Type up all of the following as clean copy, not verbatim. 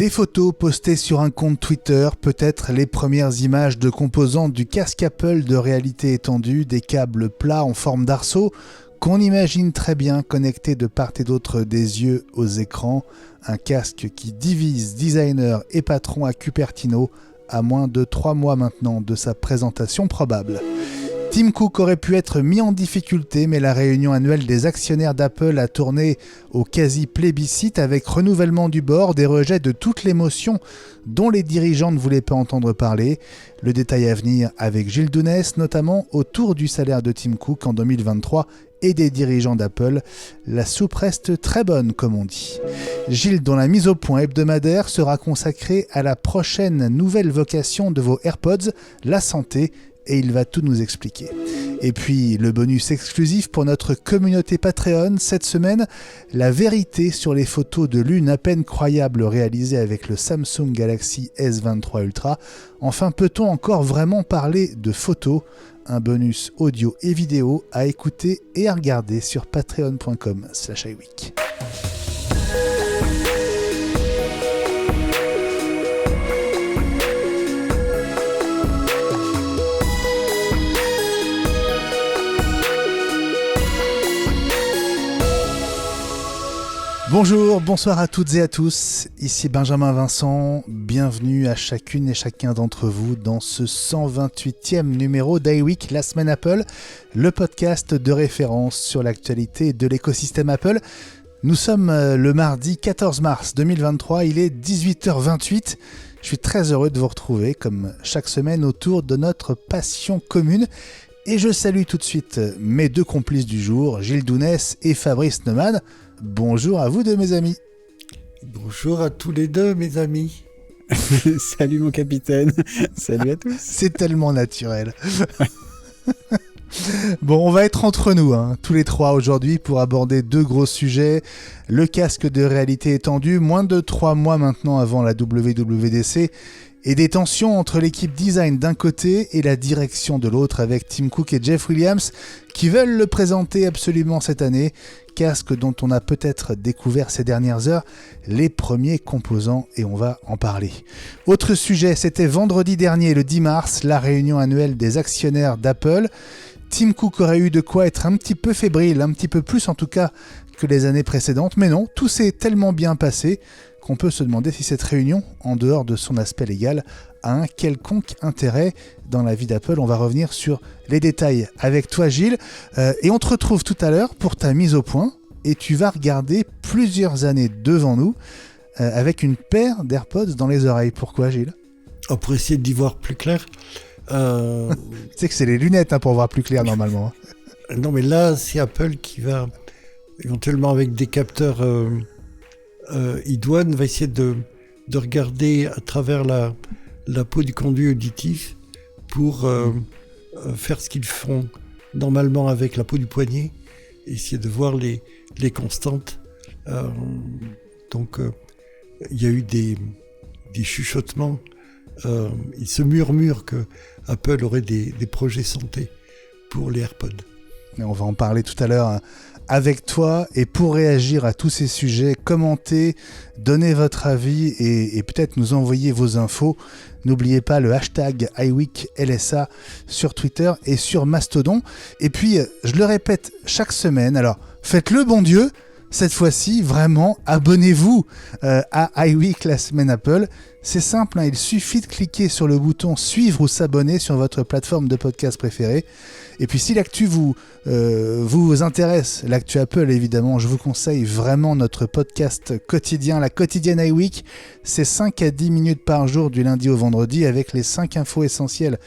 Des photos postées sur un compte Twitter, peut-être les premières images de composantes du casque Apple de réalité étendue, des câbles plats en forme d'arceau qu'on imagine très bien connectés de part et d'autre des yeux aux écrans, un casque qui divise designers et patrons à Cupertino à moins de 3 mois maintenant de sa présentation probable. Tim Cook aurait pu être mis en difficulté, mais la réunion annuelle des actionnaires d'Apple a tourné au quasi-plébiscite avec renouvellement du board et rejet de toute l'émotion dont les dirigeants ne voulaient pas entendre parler. Le détail à venir avec Gilles Dounès, notamment autour du salaire de Tim Cook en 2023 et des dirigeants d'Apple. La soupe reste très bonne, comme on dit. Gilles, dont la mise au point hebdomadaire sera consacrée à la prochaine nouvelle vocation de vos AirPods, la santé, et il va tout nous expliquer. Et puis, le bonus exclusif pour notre communauté Patreon, cette semaine, la vérité sur les photos de lune à peine croyables réalisées avec le Samsung Galaxy S23 Ultra. Enfin, peut-on encore vraiment parler de photos ? Un bonus audio et vidéo à écouter et à regarder sur patreon.com/iweek. Bonjour, bonsoir à toutes et à tous, ici Benjamin Vincent, bienvenue à chacune et chacun d'entre vous dans ce 128e numéro d'iWeek, la semaine Apple, le podcast de référence sur l'actualité de l'écosystème Apple. Nous sommes le mardi 14 mars 2023, il est 18h28, je suis très heureux de vous retrouver comme chaque semaine autour de notre passion commune. Et je salue tout de suite mes deux complices du jour, Gilles Dounès et Fabrice Neumann. Bonjour à vous deux mes amis. Bonjour à tous les deux mes amis. Salut mon capitaine. Salut à tous. C'est tellement naturel. Bon, on va être entre nous, tous les trois aujourd'hui pour aborder deux gros sujets. Le casque de réalité étendue, moins de 3 mois maintenant avant la WWDC, et des tensions entre l'équipe design d'un côté et la direction de l'autre avec Tim Cook et Jeff Williams qui veulent le présenter absolument cette année. Casque dont on a peut-être découvert ces dernières heures les premiers composants et on va en parler. Autre sujet, c'était vendredi dernier, le 10 mars, la réunion annuelle des actionnaires d'Apple. Tim Cook aurait eu de quoi être un petit peu fébrile, un petit peu plus en tout cas que les années précédentes, mais non, tout s'est tellement bien passé qu'on peut se demander si cette réunion, en dehors de son aspect légal, a un quelconque intérêt dans la vie d'Apple. On va revenir sur les détails avec toi Gilles, et on te retrouve tout à l'heure pour ta mise au point, et tu vas regarder plusieurs années devant nous, avec une paire d'AirPods dans les oreilles. Pourquoi Gilles ? Pour essayer d'y voir plus clair. Tu sais que c'est les lunettes pour voir plus clair normalement. Non mais là c'est Apple qui va, éventuellement avec des capteurs idoines, va essayer de regarder à travers la peau du conduit auditif pour faire ce qu'ils font normalement avec la peau du poignet, essayer de voir les constantes. Donc il y a eu des chuchotements. Il se murmure que Apple aurait des projets santé pour les AirPods. Et on va en parler tout à l'heure avec toi, et pour réagir à tous ces sujets, commentez, donnez votre avis et peut-être nous envoyer vos infos. N'oubliez pas le hashtag iWeekLSA sur Twitter et sur Mastodon. Et puis, je le répète chaque semaine, alors faites-le bon Dieu, cette fois-ci, vraiment, abonnez-vous à iWeek, la semaine Apple. C'est simple, il suffit de cliquer sur le bouton suivre ou s'abonner sur votre plateforme de podcast préférée. Et puis si l'actu vous intéresse, l'actu Apple évidemment, je vous conseille vraiment notre podcast quotidien, la quotidienne iWeek. C'est 5 à 10 minutes par jour du lundi au vendredi avec les 5 infos essentielles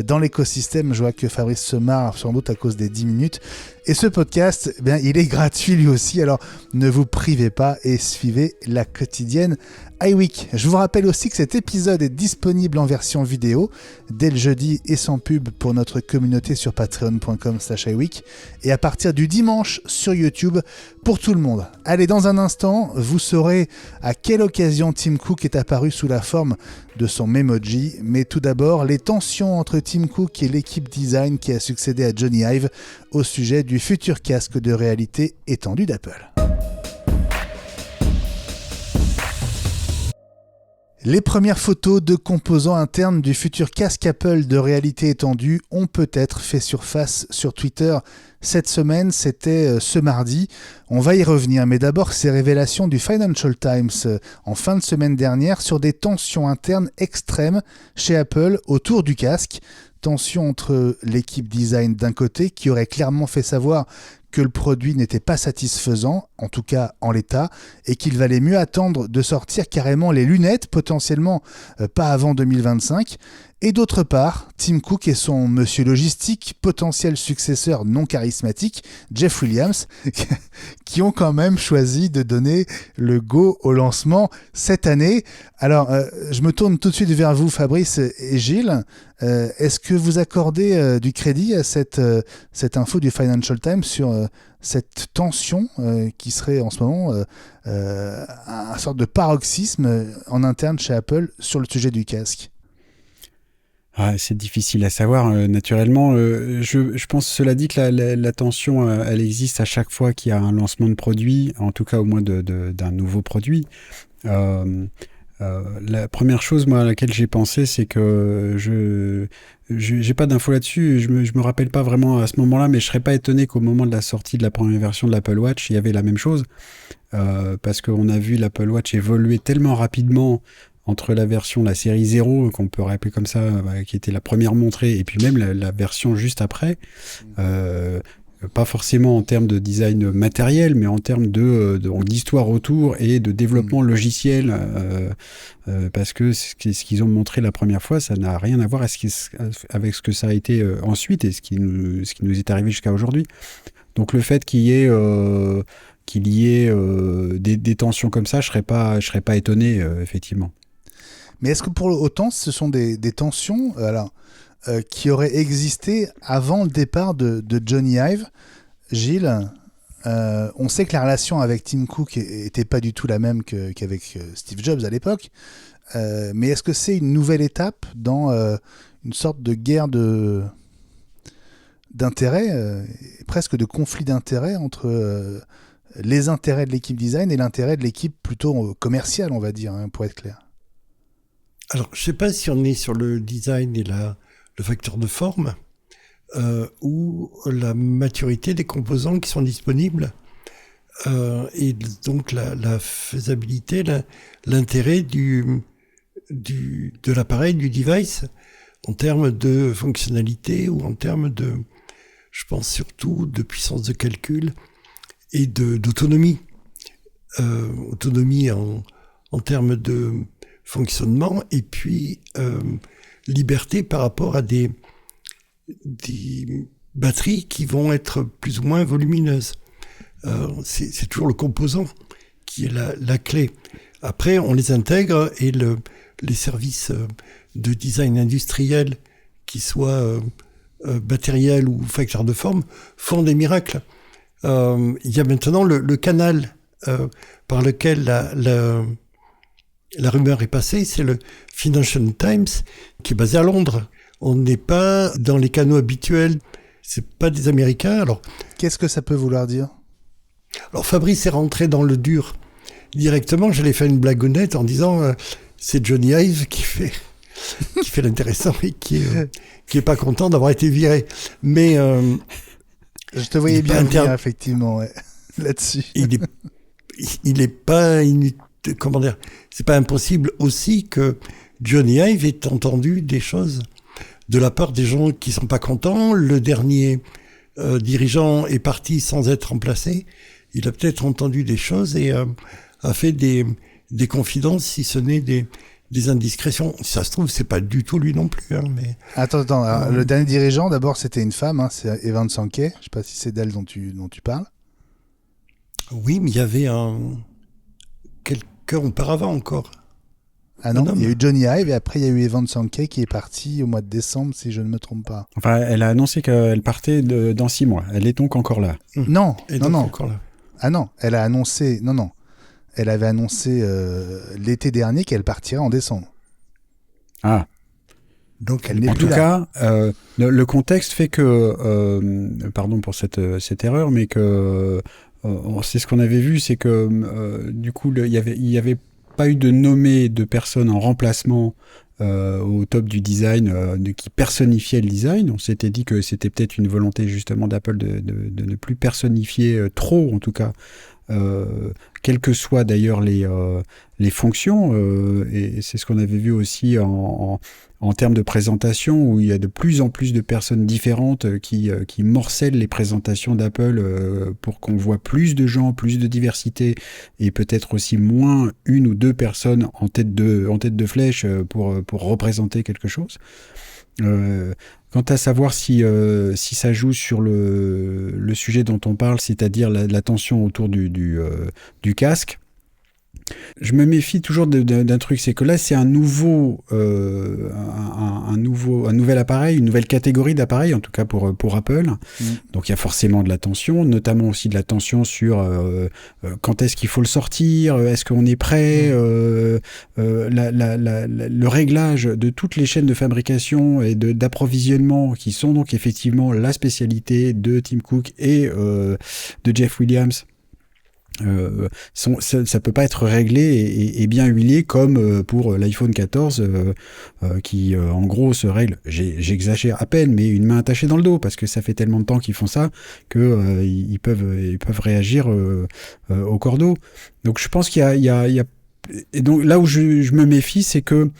dans l'écosystème. Je vois que Fabrice se marre sans doute à cause des 10 minutes. Et ce podcast, il est gratuit lui aussi, alors ne vous privez pas et suivez la quotidienne iWeek. Je vous rappelle aussi que cet épisode est disponible en version vidéo dès le jeudi et sans pub pour notre communauté sur patreon.com/iweek et à partir du dimanche sur YouTube pour tout le monde. Allez, dans un instant, vous saurez à quelle occasion Tim Cook est apparu sous la forme de son Memoji, mais tout d'abord, les tensions entre Tim Cook et l'équipe design qui a succédé à Johnny Ive au sujet du futur casque de réalité étendue d'Apple. Les premières photos de composants internes du futur casque Apple de réalité étendue ont peut-être fait surface sur Twitter cette semaine, c'était ce mardi. On va y revenir, mais d'abord ces révélations du Financial Times en fin de semaine dernière sur des tensions internes extrêmes chez Apple autour du casque. Tension entre l'équipe design d'un côté qui aurait clairement fait savoir que le produit n'était pas satisfaisant, en tout cas en l'état, et qu'il valait mieux attendre de sortir carrément les lunettes, potentiellement pas avant 2025. Et d'autre part, Tim Cook et son monsieur logistique, potentiel successeur non charismatique, Jeff Williams, qui ont quand même choisi de donner le go au lancement cette année. Alors, je me tourne tout de suite vers vous, Fabrice et Gilles. Est-ce que vous accordez du crédit à cette info du Financial Times sur cette tension qui serait en ce moment un sorte de paroxysme en interne chez Apple sur le sujet du casque? C'est difficile à savoir, naturellement. Je pense, cela dit, que la tension, elle existe à chaque fois qu'il y a un lancement de produit, en tout cas au moins d'un nouveau produit. La première chose, moi, à laquelle j'ai pensé, c'est que j'ai pas d'infos là-dessus. Je me rappelle pas vraiment à ce moment-là, mais je serais pas étonné qu'au moment de la sortie de la première version de l'Apple Watch, il y avait la même chose, parce qu'on a vu l'Apple Watch évoluer tellement rapidement entre la série 0, qu'on peut rappeler comme ça, qui était la première montrée, et puis même la version juste après, pas forcément en termes de design matériel, mais en termes d'histoire autour et de développement logiciel, parce que ce qu'ils ont montré la première fois, ça n'a rien à voir avec ce que ça a été ensuite et ce qui nous est arrivé jusqu'à aujourd'hui. Donc le fait qu'il y ait des tensions comme ça, je serais pas étonné, effectivement. Mais est-ce que pour autant, ce sont des tensions qui auraient existé avant le départ de Johnny Ive? Gilles, on sait que la relation avec Tim Cook n'était pas du tout la même qu'avec Steve Jobs à l'époque. Mais est-ce que c'est une nouvelle étape dans une sorte de guerre d'intérêts, presque de conflit d'intérêts entre les intérêts de l'équipe design et l'intérêt de l'équipe plutôt commerciale, on va dire, pour être clair? Alors, je ne sais pas si on est sur le design et le facteur de forme ou la maturité des composants qui sont disponibles et donc la faisabilité, l'intérêt de l'appareil, du device en termes de fonctionnalité ou en termes je pense surtout de puissance de calcul et d'autonomie. Autonomie en termes de fonctionnement et puis liberté par rapport à des batteries qui vont être plus ou moins volumineuses. C'est toujours le composant qui est la clé. Après, on les intègre et les services de design industriel, qui soient matériels ou facteurs de forme, font des miracles. Il y a maintenant le canal par lequel la rumeur est passée, c'est le Financial Times, qui est basé à Londres. On n'est pas dans les canaux habituels, c'est pas des Américains. Alors, qu'est-ce que ça peut vouloir dire? Alors Fabrice est rentré dans le dur directement. Je l'ai fait une blagounette en disant c'est Johnny Ive qui fait l'intéressant et qui est pas content d'avoir été viré. Mais je te voyais bien venir, effectivement, ouais, là-dessus. Il est pas comment dire, c'est pas impossible aussi que Johnny Ive ait entendu des choses de la part des gens qui sont pas contents. Le dernier dirigeant est parti sans être remplacé. Il a peut-être entendu des choses et a fait des confidences, si ce n'est des indiscrétions. Si ça se trouve, c'est pas du tout lui non plus. Mais Attends. Alors, le dernier dirigeant, d'abord, c'était une femme, c'est Evan Sankey. Je sais pas si c'est d'elle dont tu parles. Oui, mais il y avait quelqu'un auparavant encore. Ah non, il y a eu Johnny Ive et après il y a eu Evan Sankey qui est parti au mois de décembre, si je ne me trompe pas. Enfin, elle a annoncé qu'elle partait dans 6 mois. Elle est donc encore là. Non. Encore là. Ah non, elle a annoncé... Non. Elle avait annoncé l'été dernier qu'elle partirait en décembre. Ah. Donc elle n'est en plus tout là. Cas, le contexte fait que... pardon pour cette erreur, mais que... c'est ce qu'on avait vu, c'est que du coup, il y avait pas eu de nommée de personnes en remplacement au top du design qui personnifiait le design. On s'était dit que c'était peut-être une volonté justement d'Apple de ne plus personnifier trop, en tout cas, quelles que soient d'ailleurs les fonctions. Et c'est ce qu'on avait vu aussi en termes de présentation, où il y a de plus en plus de personnes différentes qui morcellent les présentations d'Apple pour qu'on voit plus de gens, plus de diversité, et peut-être aussi moins une ou deux personnes en tête de flèche pour représenter quelque chose. Quant à savoir si ça joue sur le sujet dont on parle, c'est-à-dire la tension autour du casque, je me méfie toujours d'un truc, c'est que là c'est un nouvel appareil, une nouvelle catégorie d'appareils, en tout cas pour Apple. Donc il y a forcément de la tension, notamment aussi de la tension sur quand est-ce qu'il faut le sortir, est-ce qu'on est prêt, le réglage de toutes les chaînes de fabrication et d'approvisionnement qui sont donc effectivement la spécialité de Tim Cook et de Jeff Williams. Ça peut pas être réglé et bien huilé comme pour l'iPhone 14 qui en gros se règle, j'exagère à peine, mais une main attachée dans le dos, parce que ça fait tellement de temps qu'ils font ça que ils peuvent réagir au cordeau. Donc je pense qu'il y a et donc là où je me méfie, c'est que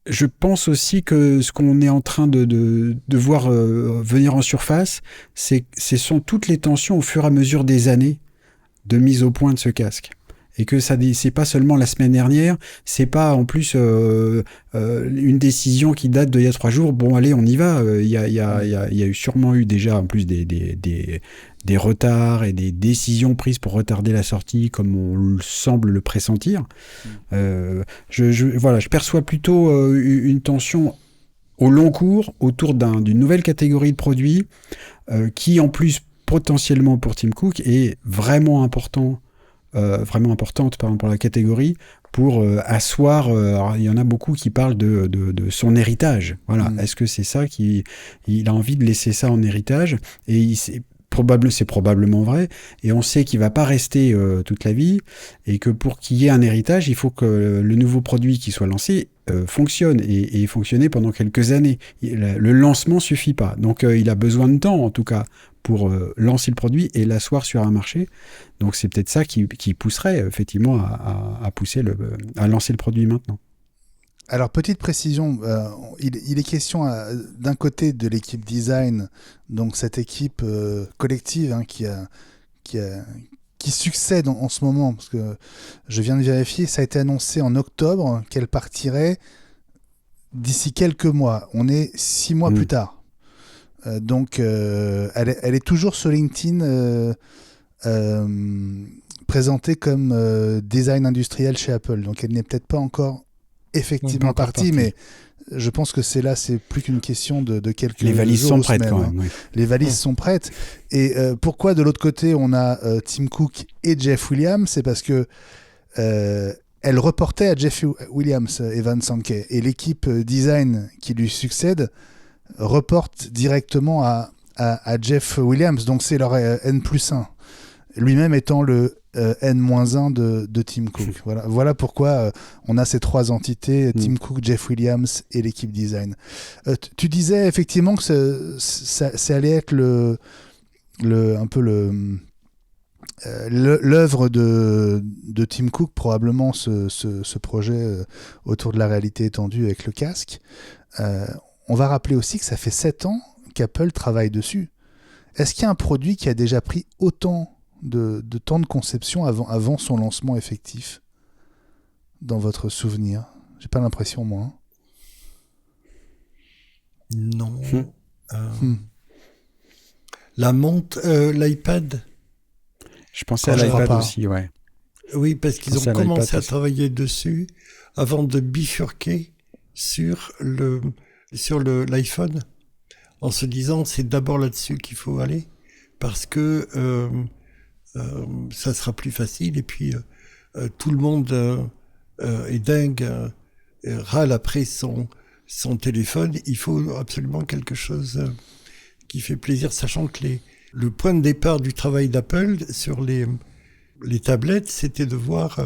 je pense aussi que ce qu'on est en train de voir venir en surface, ce sont toutes les tensions au fur et à mesure des années de mise au point de ce casque. Et que c'est pas seulement la semaine dernière, c'est pas en plus une décision qui date d'il y a 3 jours. Bon, allez, on y va. Il y a sûrement eu déjà en plus des retards et des décisions prises pour retarder la sortie, comme on semble le pressentir. Je perçois plutôt une tension au long cours autour d'une nouvelle catégorie de produits qui, en plus, potentiellement pour Tim Cook, est vraiment importante pour la catégorie, pour asseoir. Alors, il y en a beaucoup qui parlent de son héritage. Voilà. Est-ce que c'est ça il a envie de laisser ça en héritage? Et c'est probablement vrai, et on sait qu'il va pas rester toute la vie, et que pour qu'il y ait un héritage, il faut que le nouveau produit qui soit lancé fonctionne, et fonctionner pendant quelques années. Le lancement suffit pas, donc il a besoin de temps, en tout cas, pour lancer le produit et l'asseoir sur un marché. Donc c'est peut-être ça qui pousserait effectivement à lancer le produit maintenant. Alors, petite précision, il est question d'un côté de l'équipe design, donc cette équipe collective qui succède en ce moment, parce que je viens de vérifier, ça a été annoncé en octobre qu'elle partirait d'ici quelques mois. On est 6 mois plus tard. Donc, elle est toujours sur LinkedIn présentée comme design industriel chez Apple. Donc, elle n'est peut-être pas encore effectivement partie, mais je pense que c'est plus qu'une question de quelques jours. Les valises sont prêtes quand même. Oui. Les valises sont prêtes. Et pourquoi de l'autre côté on a Tim Cook et Jeff Williams? C'est parce que elle reportait à Jeff Williams, Evan Sankey, et l'équipe design qui lui succède reporte directement à Jeff Williams. Donc c'est leur N+1, lui-même étant le N-1 de Tim Cook. Voilà pourquoi on a ces 3 entités, Tim Cook, Jeff Williams et l'équipe design. Tu disais effectivement que ça allait être l'œuvre de Tim Cook, probablement ce projet autour de la réalité étendue avec le casque. On va rappeler aussi que ça fait 7 ans qu'Apple travaille dessus. Est-ce qu'il y a un produit qui a déjà pris autant de temps de conception avant son lancement effectif, dans votre souvenir? J'ai pas l'impression, moi. Non. La montre, l'iPad. Je pensais à l'iPad aussi, ouais. Oui, parce qu'ils ont commencé à travailler dessus avant de bifurquer sur l'iPhone, en se disant c'est d'abord là-dessus qu'il faut aller, parce que ça sera plus facile, et puis tout le monde est dingue, râle après son téléphone. Il faut absolument quelque chose qui fait plaisir, sachant que le point de départ du travail d'Apple sur les tablettes, c'était de voir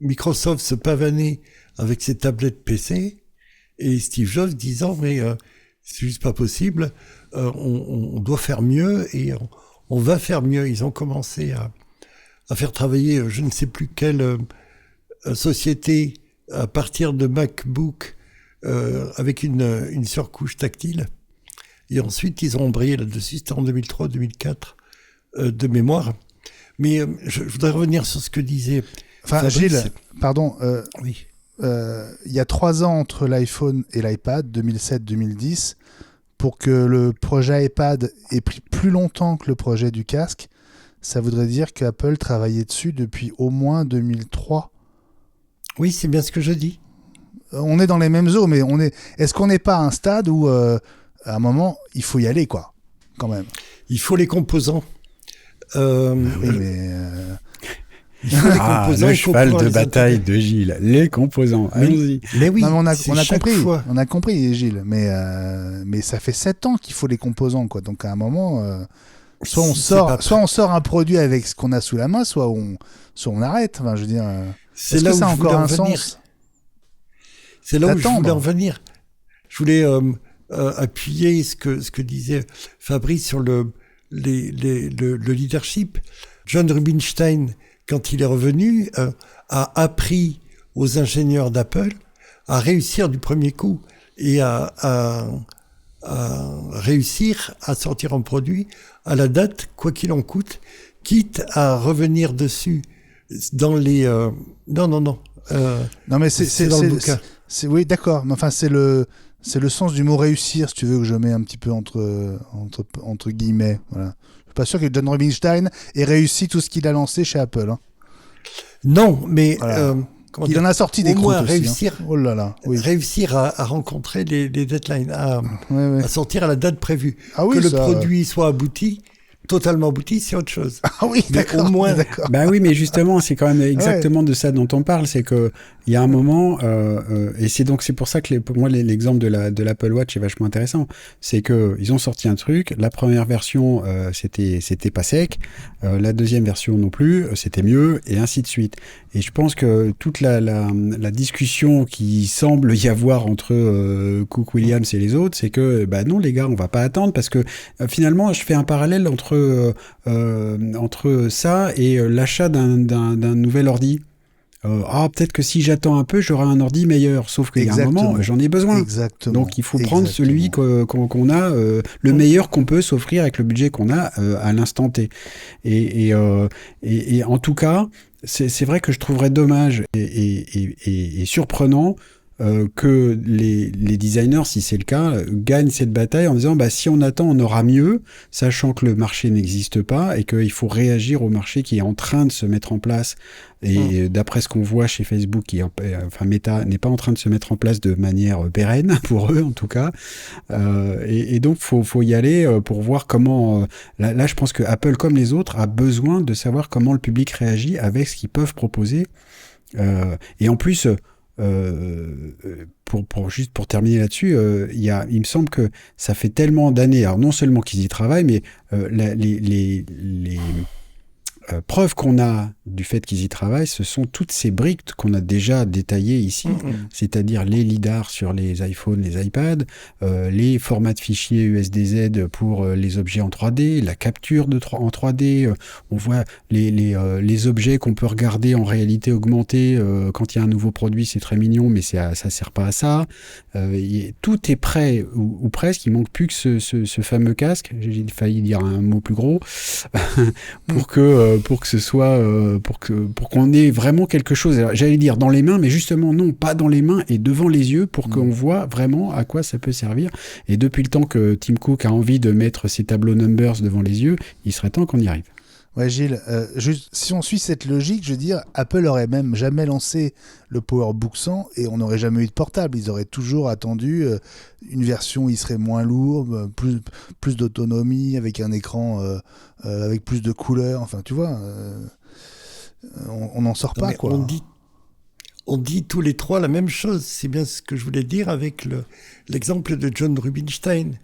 Microsoft se pavaner avec ses tablettes PC et Steve Jobs disant mais c'est juste pas possible, on doit faire mieux et on va faire mieux. Ils ont commencé à faire travailler je ne sais plus quelle société à partir de MacBook avec une surcouche tactile. Et ensuite, ils ont embrayé là-dessus. C'était en 2003-2004 de mémoire. Mais je voudrais revenir sur ce que disait Fabrice. Gilles, pardon. Oui. Il y a 3 ans entre l'iPhone et l'iPad, 2007-2010. Pour que le projet iPad ait pris plus longtemps que le projet du casque, ça voudrait dire qu'Apple travaillait dessus depuis au moins 2003. Oui, c'est bien ce que je dis. On est dans les mêmes eaux, mais est-ce qu'on n'est pas à un stade où, à un moment, il faut y aller, quoi, quand même. Il faut les composants. Oui, mais... Il faut les composants. Le cheval de bataille de Gilles. Les composants. Allons-y. Mais oui, non, mais on a compris, Gilles. Mais ça fait 7 ans qu'il faut les composants, quoi. Donc, à un moment... Soit on sort un produit avec ce qu'on a sous la main, soit on arrête. Enfin, je veux dire, est-ce que ça a encore un sens ? C'est là où je voulais en venir. Je voulais appuyer ce que disait Fabrice sur le leadership. John Rubinstein, quand il est revenu, a appris aux ingénieurs d'Apple à réussir du premier coup et à réussir à sortir un produit à la date, quoi qu'il en coûte, quitte à revenir dessus dans les... Non, mais c'est dans le bouquin. Oui, d'accord. Mais enfin, c'est le sens du mot réussir, si tu veux, que je mets un petit peu entre guillemets. Voilà. Je suis pas sûr que John Rubinstein ait réussi tout ce qu'il a lancé chez Apple. Hein. Non, mais... Voilà. Il en a sorti des croûtes aussi. Réussir, hein. Oh là là, oui. Réussir à rencontrer les deadlines, à sortir à la date prévue. Ah oui, que le produit soit abouti, totalement abouti, c'est autre chose. Ah oui, d'accord. Au moins... Bah oui, mais justement, c'est quand même exactement de ça dont on parle. C'est que il y a un moment, et c'est pour ça que pour moi l'exemple de l'Apple Watch est vachement intéressant. C'est que ils ont sorti un truc. La première version, c'était pas sec. La deuxième version non plus, c'était mieux, et ainsi de suite. Et je pense que toute la discussion qui semble y avoir entre Cook, Williams et les autres, c'est que bah non les gars, on va pas attendre parce que finalement, je fais un parallèle entre ça et l'achat d'un nouvel ordi. Peut-être que si j'attends un peu, j'aurai un ordi meilleur. Sauf qu'il y a un moment, j'en ai besoin. Exactement. Donc il faut prendre celui qu'on a, le meilleur qu'on peut s'offrir avec le budget qu'on a à l'instant T. Et en tout cas, c'est vrai que je trouverais dommage et surprenant que les designers, si c'est le cas, gagnent cette bataille en disant si on attend, on aura mieux, sachant que le marché n'existe pas et qu'il faut réagir au marché qui est en train de se mettre en place. Et d'après ce qu'on voit chez Facebook, Meta n'est pas en train de se mettre en place de manière pérenne, pour eux en tout cas. Et donc, faut y aller pour voir comment... Là, je pense que Apple, comme les autres, a besoin de savoir comment le public réagit avec ce qu'ils peuvent proposer. Et en plus... pour terminer là-dessus, il me semble que ça fait tellement d'années, alors non seulement qu'ils y travaillent, mais les preuves qu'on a du fait qu'ils y travaillent, ce sont toutes ces briques qu'on a déjà détaillées ici, c'est-à-dire les lidars sur les iPhones, les iPads, les formats de fichiers USDZ pour les objets en 3D, la capture en 3D, on voit les objets qu'on peut regarder en réalité augmentée quand il y a un nouveau produit, c'est très mignon, mais ça sert pas à ça. Tout est prêt, ou presque, il manque plus que ce fameux casque, j'ai failli dire un mot plus gros, pour que ce soit... pour qu'on ait vraiment quelque chose, alors, j'allais dire dans les mains, mais justement non, pas dans les mains et devant les yeux pour qu'on voit vraiment à quoi ça peut servir. Et depuis le temps que Tim Cook a envie de mettre ses tableaux numbers devant les yeux, il serait temps qu'on y arrive. Ouais, Gilles, si on suit cette logique, je veux dire, Apple aurait même jamais lancé le PowerBook 100 et on n'aurait jamais eu de portable. Ils auraient toujours attendu une version où il serait moins lourd, plus d'autonomie, avec un écran avec plus de couleurs. Enfin, tu vois, on n'en sort pas, quoi. On dit tous les trois la même chose. C'est bien ce que je voulais dire avec l'exemple de John Rubinstein.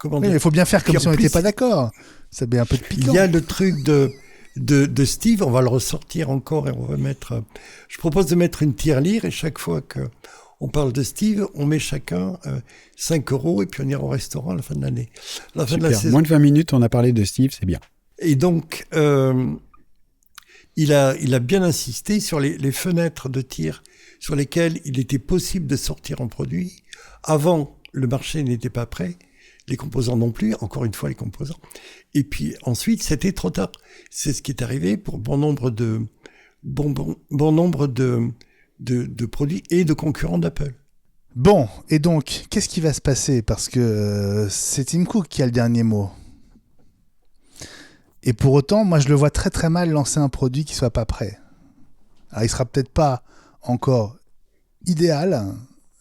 comment Oui, dire. mais il faut bien faire comme Puis si on en n'était plus, pas d'accord. Ça met un peu de piquant. il y a le truc de Steve, on va le ressortir encore et on va mettre. Je propose de mettre une tirelire et chaque fois que on parle de Steve, on met chacun 5 € et puis on ira au restaurant à la fin de l'année. À la fin de la Super. saison. Moins de 20 minutes, on a parlé de Steve, c'est bien. Et donc, il a bien insisté sur les fenêtres de tir sur lesquelles il était possible de sortir en produit. Avant, le marché n'était pas prêt, les composants non plus, encore une fois les composants. Et puis ensuite, c'était trop tard. C'est ce qui est arrivé pour bon nombre de produits et de concurrents d'Apple. Bon, et donc, qu'est-ce qui va se passer? Parce que c'est Tim Cook qui a le dernier mot. Et pour autant, moi, je le vois très très mal lancer un produit qui soit pas prêt. Alors, il sera peut-être pas encore idéal.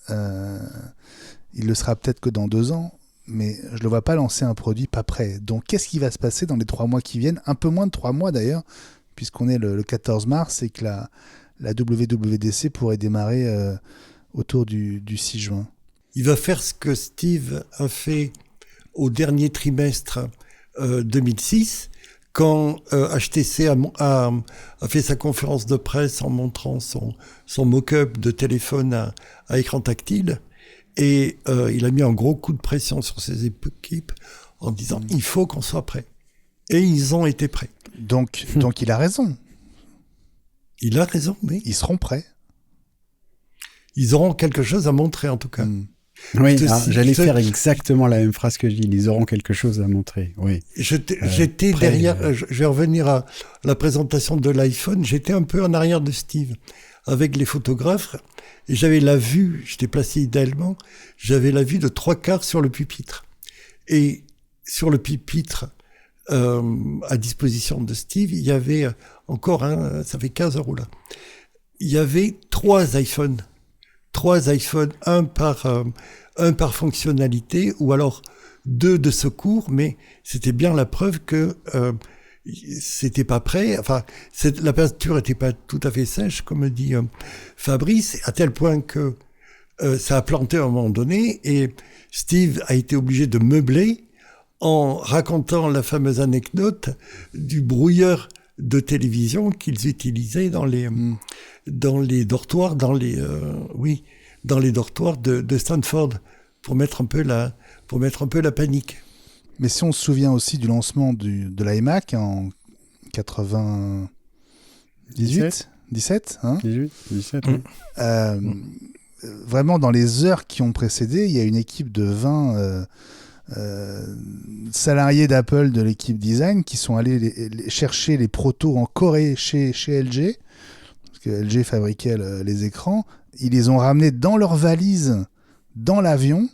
Il le sera peut-être que dans 2 ans. Mais je le vois pas lancer un produit pas prêt. Donc, qu'est-ce qui va se passer dans les 3 mois qui viennent? Un peu moins de 3 mois d'ailleurs, puisqu'on est le 14 mars et que la WWDC pourrait démarrer autour du 6 juin. Il va faire ce que Steve a fait au dernier trimestre 2006, quand HTC a fait sa conférence de presse en montrant son mock-up de téléphone à écran tactile. Et il a mis un gros coup de pression sur ses équipes en disant « il faut qu'on soit prêt ». Et ils ont été prêts. Donc il a raison. Il a raison, mais Ils seront prêts. ils auront quelque chose à montrer en tout cas. Oui, Ceci- j'allais ce- faire exactement la même phrase que Gilles. Ils auront quelque chose à montrer. Oui. J'étais prêt, derrière, je vais revenir à la présentation de l'iPhone, j'étais un peu en arrière de Steve avec les photographes et j'avais la vue, j'étais placé idéalement, j'avais la vue de 3/4 sur le pupitre. Et sur le pupitre à disposition de Steve, il y avait encore ça fait 15 € là. Il y avait 3 iPhones, un par fonctionnalité, ou alors 2 de secours, mais c'était bien la preuve que c'était pas prêt. Enfin, la peinture était pas tout à fait sèche, comme dit Fabrice, à tel point que ça a planté à un moment donné, et Steve a été obligé de meubler en racontant la fameuse anecdote du brouilleur de télévision qu'ils utilisaient dans les dortoirs, dans les dortoirs de Stanford pour mettre un peu la panique. Mais si on se souvient aussi du lancement de l'iMac en 98, 17, hein 18, 17. Vraiment, dans les heures qui ont précédé, il y a une équipe de 20 salariés d'Apple de l'équipe design qui sont allés chercher les protos en Corée chez LG, parce que LG fabriquait les écrans. Ils les ont ramenés dans leurs valises dans l'avion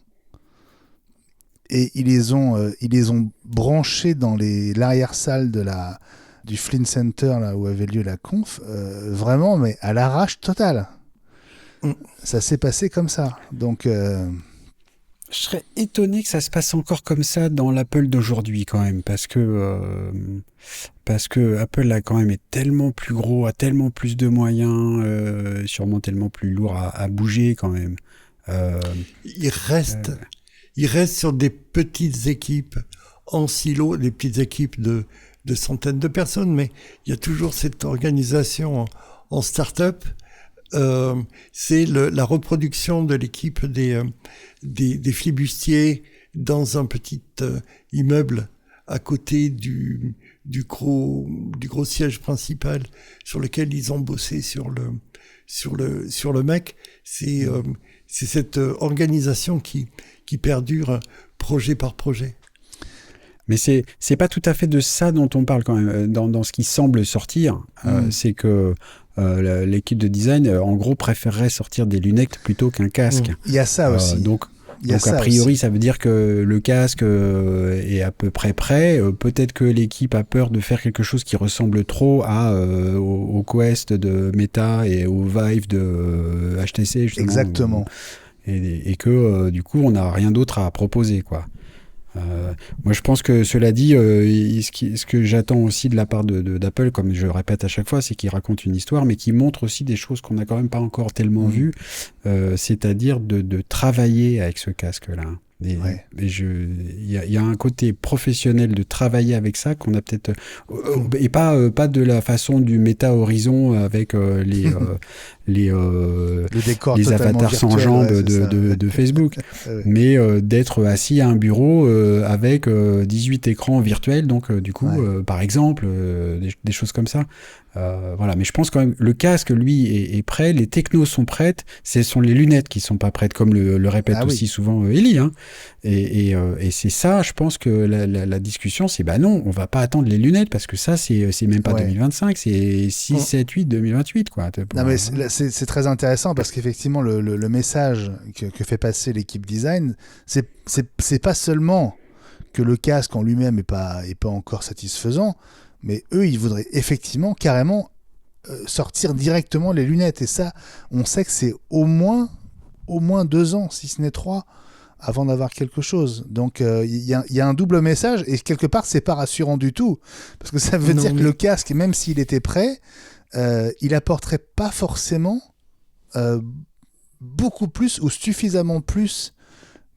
et ils les ont branchés dans l'arrière-salle du Flynn Center là où avait lieu la conf, vraiment, mais à l'arrache totale. Ça s'est passé comme ça. Donc Je serais étonné que ça se passe encore comme ça dans l'Apple d'aujourd'hui quand même, parce que Apple a quand même est tellement plus gros, a tellement plus de moyens, sûrement tellement plus lourd à bouger quand même. Il reste sur des petites équipes en silo, des petites équipes de centaines de personnes, mais il y a toujours cette organisation en start-up. C'est la reproduction de l'équipe des flibustiers dans un petit immeuble à côté du gros siège principal sur lequel ils ont bossé sur le Mac. C'est cette organisation qui perdure projet par projet. Mais c'est pas tout à fait de ça dont on parle quand même. Dans ce qui semble sortir, c'est que l'équipe de design, en gros, préférerait sortir des lunettes plutôt qu'un casque. Il y a ça aussi. Donc a priori, ça veut dire que le casque est à peu près prêt. Peut-être que l'équipe a peur de faire quelque chose qui ressemble trop au Quest de Meta et au Vive de HTC, justement. Exactement. Et que, du coup, on n'a rien d'autre à proposer, quoi. Moi, je pense que, cela dit, ce que j'attends aussi de la part d'Apple, comme je le répète à chaque fois, c'est qu'il raconte une histoire, mais qu'il montre aussi des choses qu'on n'a quand même pas encore tellement vues, c'est-à-dire de travailler avec ce casque-là. Et il y a un côté professionnel de travailler avec ça qu'on a peut-être et pas de la façon du méta horizon avec les le décor les totalement avatars sans virtuel, jambes ouais, de Facebook, ouais. mais d'être assis à un bureau avec 18 écrans virtuels, donc du coup, par exemple, des choses comme ça. Voilà, mais je pense quand même le casque, lui, est prêt, les technos sont prêtes, ce sont les lunettes qui sont pas prêtes, comme le répète aussi souvent Ellie, hein. Et c'est ça, je pense que la discussion, c'est non, on va pas attendre les lunettes, parce que ça, c'est même pas 2025, c'est 6, 7, 8, 2028, quoi. Non, mais c'est très intéressant, parce qu'effectivement, le message que fait passer l'équipe design, c'est pas seulement que le casque en lui-même est pas encore satisfaisant, mais eux, ils voudraient effectivement, carrément, sortir directement les lunettes. Et ça, on sait que c'est au moins 2 ans, si ce n'est 3, avant d'avoir quelque chose. Donc, il y a un double message, et quelque part, c'est pas rassurant du tout. Parce que ça veut dire que le casque, même s'il était prêt, il apporterait pas forcément beaucoup plus ou suffisamment plus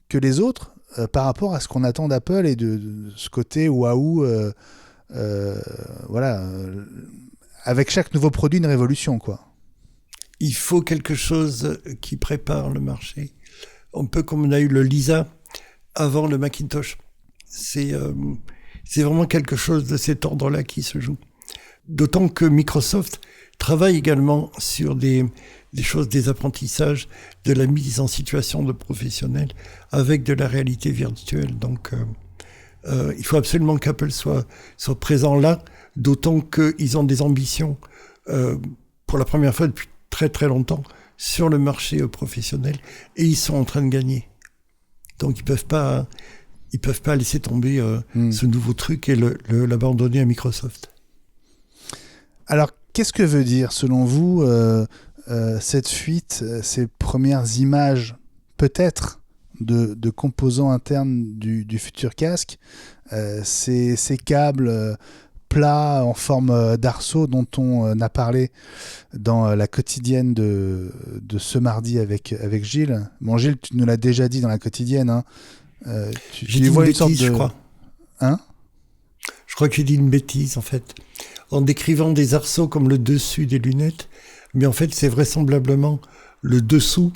que les autres par rapport à ce qu'on attend d'Apple et de ce côté waouh. Avec chaque nouveau produit, une révolution, quoi. Il faut quelque chose qui prépare le marché. Un peu comme on a eu le Lisa avant le Macintosh. C'est vraiment quelque chose de cet ordre-là qui se joue. D'autant que Microsoft travaille également sur des choses, des apprentissages, de la mise en situation de professionnels avec de la réalité virtuelle. Donc, il faut absolument qu'Apple soit présent là, d'autant qu'ils ont des ambitions pour la première fois depuis très très longtemps sur le marché professionnel, et ils sont en train de gagner. Donc ils peuvent pas laisser tomber ce nouveau truc et l'abandonner à Microsoft. Alors, qu'est-ce que veut dire, selon vous, cette fuite, ces premières images, peut-être, de composants internes du futur casque, ces câbles plats en forme d'arceau dont on a parlé dans la quotidienne de ce mardi avec Gilles. Bon, Gilles, tu nous l'as déjà dit dans la quotidienne. Hein. J'ai dit une bêtise, je crois. Hein ? Je crois que j'ai dit une bêtise, en fait. En décrivant des arceaux comme le dessus des lunettes, mais en fait, c'est vraisemblablement le dessous,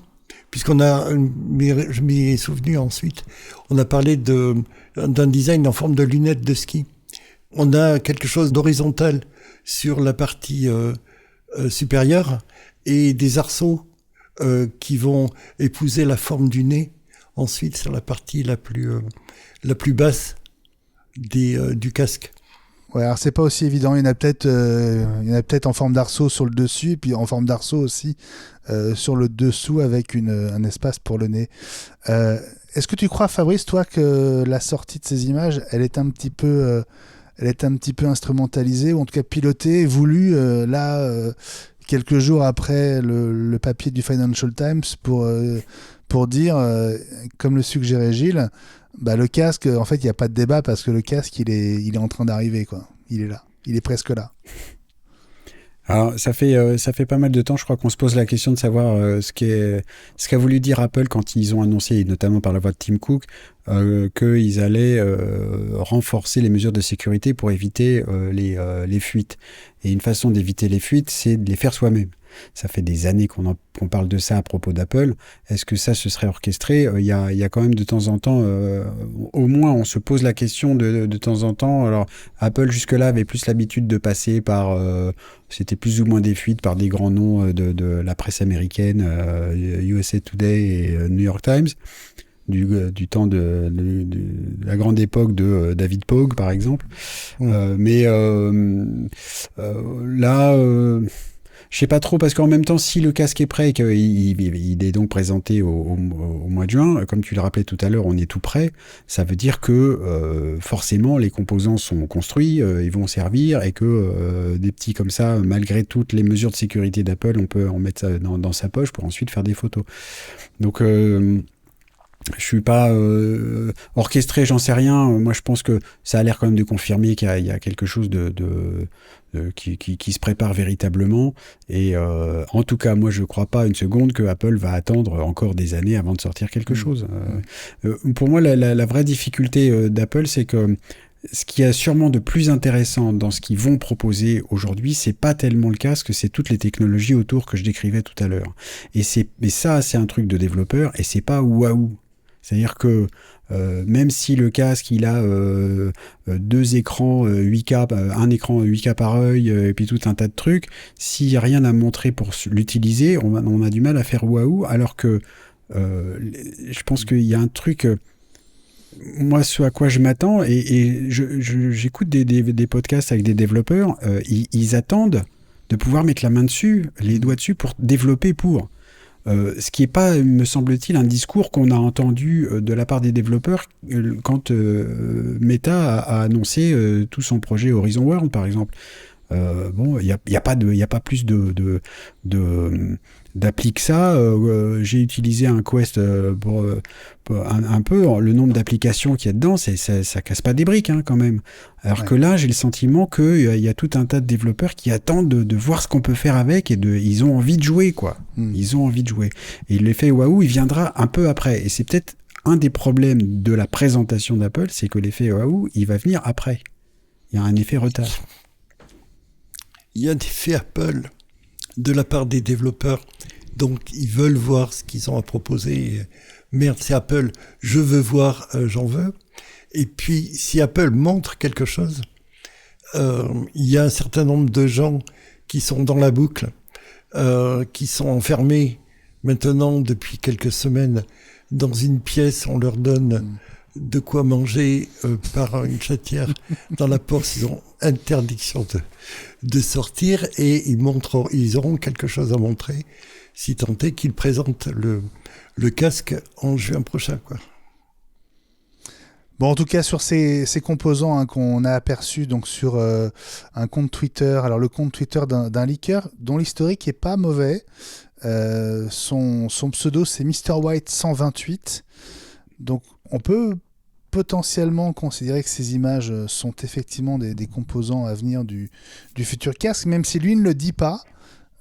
puisqu'on a, je m'y ai souvenu ensuite, on a parlé d'un design en forme de lunettes de ski. On a quelque chose d'horizontal sur la partie supérieure et des arceaux qui vont épouser la forme du nez ensuite sur la partie la plus basse du casque. Ouais, alors c'est pas aussi évident. Il y en a peut-être en forme d'arceau sur le dessus, et puis en forme d'arceau aussi sur le dessous avec un espace pour le nez. Est-ce que tu crois, Fabrice, toi, que la sortie de ces images, elle est un petit peu instrumentalisée, ou en tout cas pilotée, voulue quelques jours après le papier du Financial Times pour dire, comme le suggérait Gilles, le casque, en fait, il n'y a pas de débat, parce que le casque, il est en train d'arriver, quoi. Il est là. Il est presque là. Alors, ça fait pas mal de temps, je crois, qu'on se pose la question de savoir ce qu'a voulu dire Apple quand ils ont annoncé, et notamment par la voix de Tim Cook, qu'ils allaient renforcer les mesures de sécurité pour éviter les fuites. Et une façon d'éviter les fuites, c'est de les faire soi-même. Ça fait des années qu'on parle de ça à propos d'Apple. Est-ce que ça se serait orchestré ? Il y a quand même de temps en temps, au moins on se pose la question de temps en temps. Alors Apple jusque-là avait plus l'habitude de passer par, c'était plus ou moins des fuites par des grands noms de la presse américaine, USA Today et New York Times, du temps de la grande époque de David Pogue par exemple. Mais là... je sais pas trop, parce qu'en même temps, si le casque est prêt et qu'il est donc présenté au mois de juin, comme tu le rappelais tout à l'heure, on est tout prêt, ça veut dire que forcément les composants sont construits, ils vont servir, et que des petits comme ça, malgré toutes les mesures de sécurité d'Apple, on peut en mettre ça dans sa poche pour ensuite faire des photos. Donc Je suis pas orchestré, j'en sais rien. Moi, je pense que ça a l'air quand même de confirmer qu'il y a quelque chose qui se prépare véritablement. Et en tout cas, moi, je ne crois pas une seconde que Apple va attendre encore des années avant de sortir quelque chose. Pour moi, la vraie difficulté d'Apple, c'est que ce qui est sûrement de plus intéressant dans ce qu'ils vont proposer aujourd'hui, c'est pas tellement le casque, c'est toutes les technologies autour que je décrivais tout à l'heure. Mais ça, c'est un truc de développeur et c'est pas waouh. C'est-à-dire que même si le casque il a deux écrans 8K, un écran 8K par œil et puis tout un tas de trucs, s'il n'y a rien à montrer pour l'utiliser, on a du mal à faire waouh, alors que je pense qu'il y a un truc, moi ce à quoi je m'attends, et j'écoute des podcasts avec des développeurs, ils attendent de pouvoir mettre la main dessus, les doigts dessus pour développer pour... ce qui n'est pas, me semble-t-il, un discours qu'on a entendu de la part des développeurs quand Meta a annoncé tout son projet Horizon World, par exemple. Bon, il y a pas plus d'appli que ça. J'ai utilisé un Quest pour un peu le nombre d'applications qu'il y a dedans, ça casse pas des briques quand même. Alors que là, j'ai le sentiment qu'il y a tout un tas de développeurs qui attendent de voir ce qu'on peut faire avec et ils ont envie de jouer, quoi. Ils ont envie de jouer. Et l'effet waouh, il viendra un peu après. Et c'est peut-être un des problèmes de la présentation d'Apple, c'est que l'effet waouh, il va venir après. Il y a un effet retard. Il y a un effet Apple de la part des développeurs. Donc, ils veulent voir ce qu'ils ont à proposer. Merde, c'est Apple, je veux voir, j'en veux. Et puis, si Apple montre quelque chose, il y a un certain nombre de gens qui sont dans la boucle, qui sont enfermés maintenant depuis quelques semaines dans une pièce. On leur donne de quoi manger par une chatière dans la porte. Ils ont interdiction de sortir et ils auront quelque chose à montrer, si tant est qu'ils présentent le casque en juin prochain, quoi. Bon, en tout cas, sur ces composants qu'on a aperçus donc sur un compte Twitter, alors le compte Twitter d'un leaker dont l'historique est pas mauvais. Son pseudo, c'est Mr. White 128. Donc, on peut potentiellement considérer que ces images sont effectivement des composants à venir du futur casque, même si lui ne le dit pas.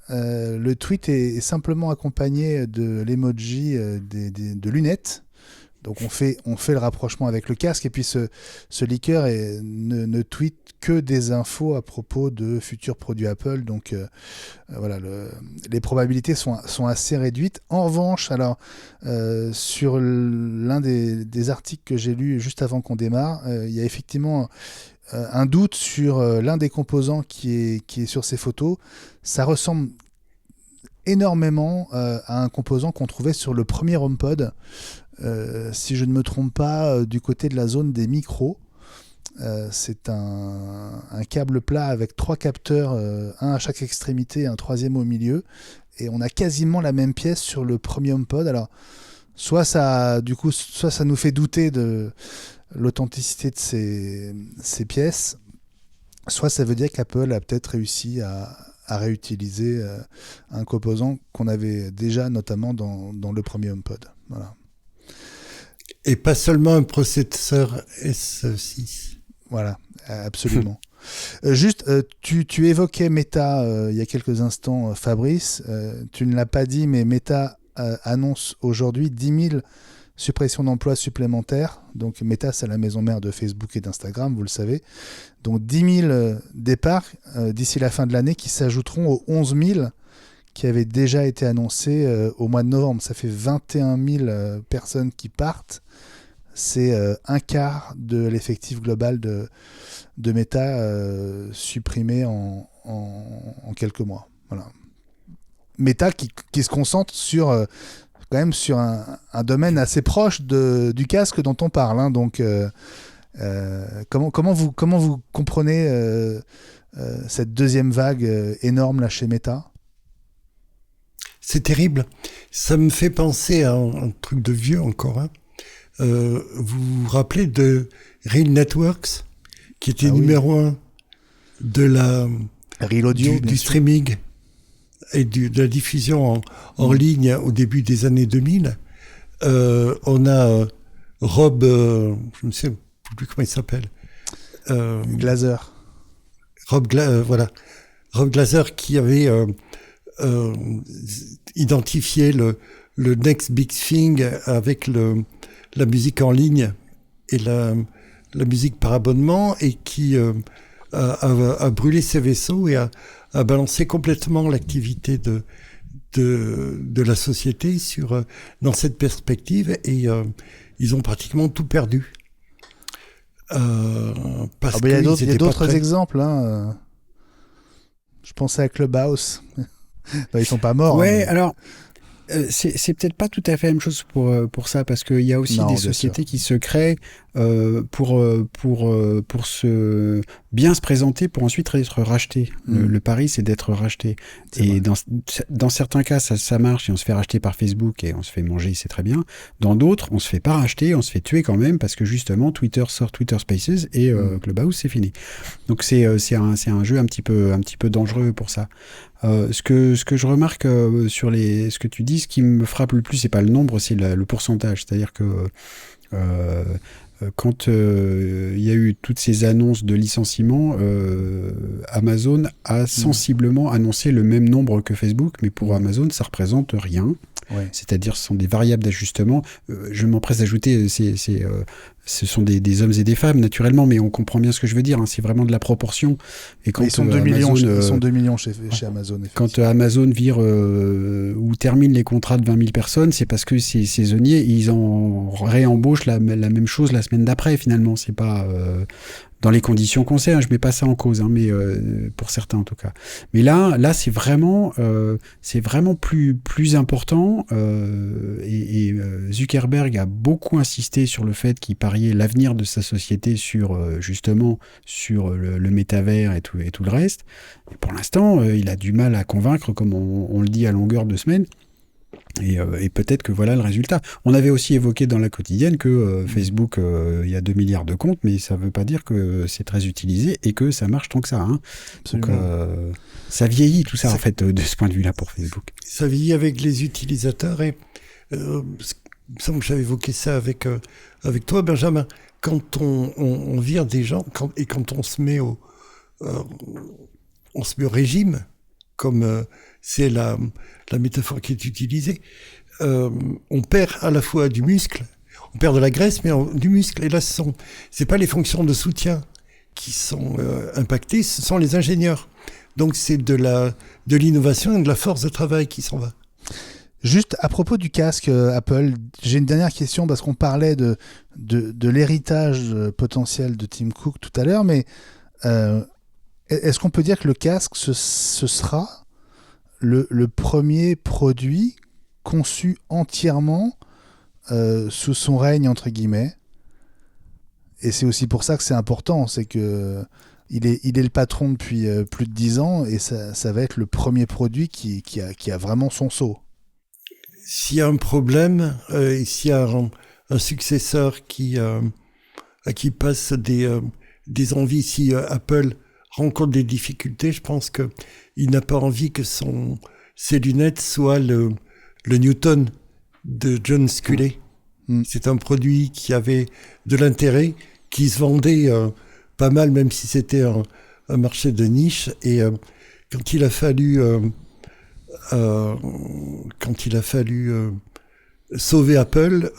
Le tweet est simplement accompagné de l'emoji de lunettes. Donc on fait le rapprochement avec le casque, et puis ce leaker ne tweet que des infos à propos de futurs produits Apple. Donc voilà, les probabilités sont assez réduites. En revanche, alors sur l'un des articles que j'ai lu juste avant qu'on démarre, il y a effectivement un doute sur l'un des composants qui est sur ces photos. Ça ressemble énormément à un composant qu'on trouvait sur le premier HomePod. Si je ne me trompe pas, du côté de la zone des micros, c'est un câble plat avec 3 capteurs, un à chaque extrémité et un troisième au milieu, et on a quasiment la même pièce sur le premier HomePod. Alors soit ça nous fait douter de l'authenticité de ces pièces, soit ça veut dire qu'Apple a peut-être réussi à réutiliser un composant qu'on avait déjà notamment dans le premier HomePod. Voilà. Et pas seulement un processeur S6. Voilà, absolument. Juste, tu évoquais Meta il y a quelques instants, Fabrice. Tu ne l'as pas dit, mais Meta annonce aujourd'hui 10 000 suppressions d'emplois supplémentaires. Donc Meta, c'est la maison mère de Facebook et d'Instagram, vous le savez. Donc 10 000 départs d'ici la fin de l'année qui s'ajouteront aux 11 000 qui avaient déjà été annoncés au mois de novembre. Ça fait 21 000 personnes qui partent. C'est un quart de l'effectif global de Meta supprimé en quelques mois. Voilà. Meta qui se concentre quand même sur un domaine assez proche du casque dont on parle. Hein. Donc, comment vous comprenez cette deuxième vague énorme là chez Meta ? C'est terrible. Ça me fait penser à un truc de vieux encore. Hein. Vous vous rappelez de Real Networks, qui était numéro 1 de Real Audio, du streaming et de la diffusion en ligne au début des années 2000. On a Rob, je ne sais plus comment il s'appelle. Glaser. Rob Glaser qui avait identifié le next big thing avec la musique en ligne et la musique par abonnement, et qui a brûlé ses vaisseaux et a balancé complètement l'activité de la société dans cette perspective, et ils ont pratiquement tout perdu. Parce il y a d'autres exemples. Hein. Je pensais à Clubhouse. Ils sont pas morts. Ouais, mais... alors c'est peut-être pas tout à fait la même chose pour ça, parce qu'il y a aussi des sociétés qui se créent pour bien se présenter, pour ensuite être racheté. Le pari, c'est d'être racheté. Et dans certains cas, ça marche et on se fait racheter par Facebook et on se fait manger, c'est très bien. Dans d'autres, on se fait pas racheter, on se fait tuer quand même, parce que justement, Twitter sort Twitter Spaces et Clubhouse, c'est fini. Donc c'est un jeu un petit peu dangereux pour ça. Ce que je remarque sur ce que tu dis, ce qui me frappe le plus, c'est pas le nombre, c'est le pourcentage. C'est-à-dire que quand il y a eu toutes ces annonces de licenciements, Amazon a sensiblement annoncé le même nombre que Facebook, mais pour Amazon, ça représente rien. Ouais. C'est-à-dire, ce sont des variables d'ajustement. Je m'empresse d'ajouter, ce sont des hommes et des femmes, naturellement, mais on comprend bien ce que je veux dire. Hein, c'est vraiment de la proportion. Et quand ils sont 2 millions, ils sont 2 millions chez Amazon. Quand Amazon vire ou termine les contrats de 20 000 personnes, c'est parce que ces saisonniers, ils en réembauchent la même chose la semaine d'après, finalement. C'est pas... dans les conditions qu'on sait, hein, je mets pas ça en cause, hein, mais pour certains en tout cas. Mais là, c'est vraiment plus important. Et Zuckerberg a beaucoup insisté sur le fait qu'il pariait l'avenir de sa société sur le métavers et tout le reste. Et pour l'instant, il a du mal à convaincre, comme on le dit à longueur de semaine. Et peut-être que voilà le résultat. On avait aussi évoqué dans la quotidienne que Facebook, il y a 2 milliards de comptes, mais ça ne veut pas dire que c'est très utilisé et que ça marche tant que ça. Hein. Donc, ça vieillit tout ça, en fait, de ce point de vue-là pour Facebook. Ça vieillit avec les utilisateurs, et il me semble que j'avais évoqué ça avec toi, Benjamin. Quand on vire des gens, quand on se met au régime, comme c'est la métaphore qui est utilisée, on perd à la fois du muscle, on perd de la graisse, mais du muscle. Et là, c'est pas les fonctions de soutien qui sont impactées, ce sont les ingénieurs. Donc c'est de l'innovation et de la force de travail qui s'en va. Juste à propos du casque Apple, j'ai une dernière question, parce qu'on parlait de l'héritage potentiel de Tim Cook tout à l'heure, mais est-ce qu'on peut dire que le casque, ce sera le premier produit conçu entièrement sous son règne, entre guillemets? Et c'est aussi pour ça que c'est important, c'est que il est le patron depuis plus de 10 ans, et ça va être le premier produit qui a vraiment son sceau. S'il y a un problème, et s'il y a un successeur qui passe des envies, si Apple rencontre des difficultés, je pense qu'il n'a pas envie que ses lunettes soient le Newton de John Sculley. C'est un produit qui avait de l'intérêt, qui se vendait pas mal, même si c'était un marché de niche. Et quand il a fallu sauver Apple,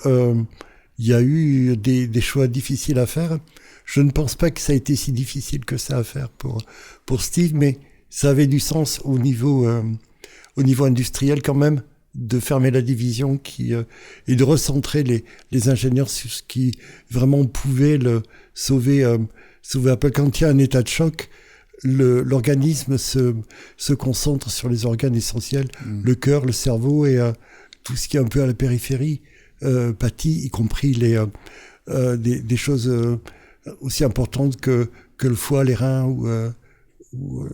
il y a eu des choix difficiles à faire. Je ne pense pas que ça a été si difficile que ça à faire pour Steve, mais ça avait du sens au niveau industriel quand même, de fermer la division et de recentrer les ingénieurs sur ce qui vraiment pouvait sauver Apple. Quand il y a un état de choc, l'organisme se concentre sur les organes essentiels, le cœur, le cerveau, et tout ce qui est un peu à la périphérie pâtit, y compris des choses aussi importantes que le foie, les reins ou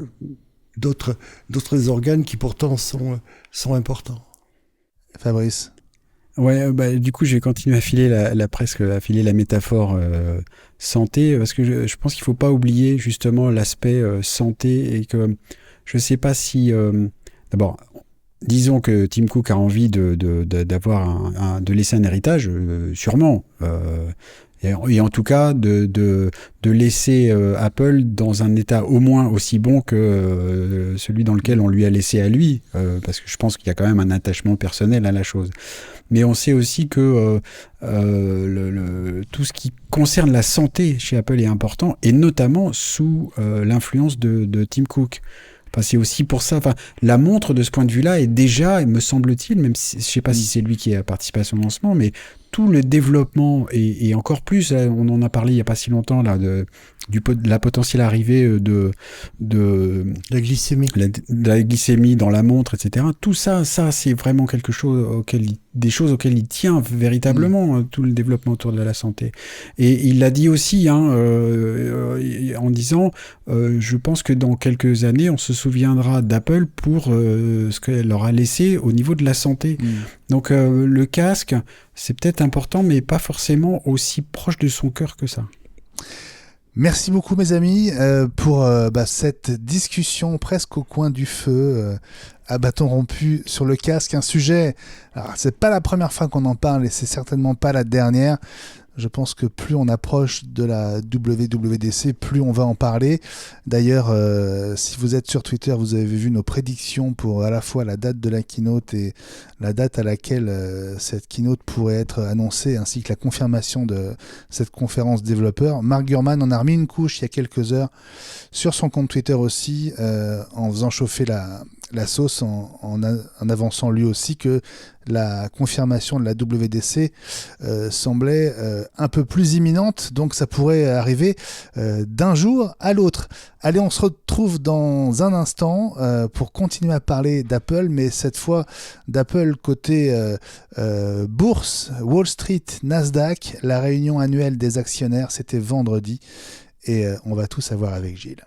d'autres organes qui pourtant sont importants. Fabrice. Ouais, du coup, je vais continuer à filer la métaphore santé, parce que je pense qu'il faut pas oublier justement l'aspect santé, et que je sais pas si d'abord disons que Tim Cook a envie de laisser un héritage, sûrement. Et en tout cas, de laisser Apple dans un état au moins aussi bon que celui dans lequel on lui a laissé à lui, parce que je pense qu'il y a quand même un attachement personnel à la chose. Mais on sait aussi que tout ce qui concerne la santé chez Apple est important, et notamment sous l'influence de Tim Cook. Enfin, c'est aussi pour ça. Enfin, la montre, de ce point de vue-là, est déjà, me semble-t-il, même si je ne sais pas si c'est lui qui a participé à son lancement, mais tout le développement, et encore plus, là, on en a parlé il n'y a pas si longtemps, là, de la potentielle arrivée de la glycémie. La glycémie dans la montre, etc. Tout ça, c'est vraiment quelque chose des choses auxquelles il tient véritablement, tout le développement autour de la santé. Et il l'a dit aussi, en disant, je pense que dans quelques années, on se souviendra d'Apple pour ce qu'elle leur a laissé au niveau de la santé. Donc le casque, c'est peut-être important, mais pas forcément aussi proche de son cœur que ça. Merci beaucoup mes amis pour cette discussion presque au coin du feu à bâton rompu sur le casque, un sujet, alors c'est pas la première fois qu'on en parle et c'est certainement pas la dernière. Je pense que plus on approche de la WWDC, plus on va en parler. D'ailleurs, si vous êtes sur Twitter, vous avez vu nos prédictions pour à la fois la date de la keynote et la date à laquelle cette keynote pourrait être annoncée, ainsi que la confirmation de cette conférence développeur. Mark Gurman en a remis une couche il y a quelques heures sur son compte Twitter aussi, en faisant chauffer la sauce, en avançant lui aussi que la confirmation de la WWDC semblait un peu plus imminente, donc ça pourrait arriver d'un jour à l'autre. Allez, on se retrouve dans un instant pour continuer à parler d'Apple, mais cette fois d'Apple côté bourse, Wall Street, Nasdaq. La réunion annuelle des actionnaires, c'était vendredi, et on va tout savoir avec Gilles.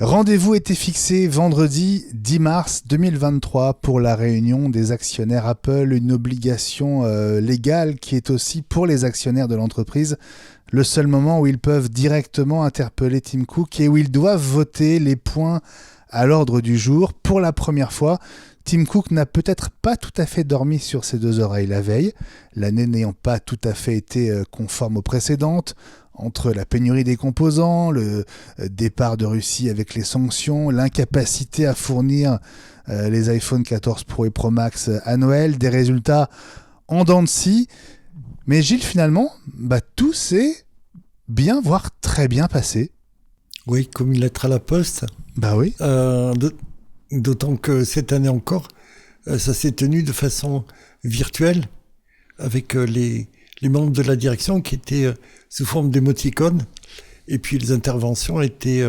Rendez-vous était fixé vendredi 10 mars 2023 pour la réunion des actionnaires Apple, une obligation légale qui est aussi pour les actionnaires de l'entreprise le seul moment où ils peuvent directement interpeller Tim Cook et où ils doivent voter les points à l'ordre du jour. Pour la première fois, Tim Cook n'a peut-être pas tout à fait dormi sur ses deux oreilles la veille, l'année n'ayant pas tout à fait été conforme aux précédentes. Entre la pénurie des composants, le départ de Russie avec les sanctions, l'incapacité à fournir les iPhone 14 Pro et Pro Max à Noël, des résultats en dents de scie. Mais Gilles, finalement, tout s'est bien, voire très bien passé. Oui, comme une lettre à la poste. Oui. D'autant que cette année encore, ça s'est tenu de façon virtuelle avec les membres de la direction qui étaient sous forme d'émoticônes, et puis les interventions étaient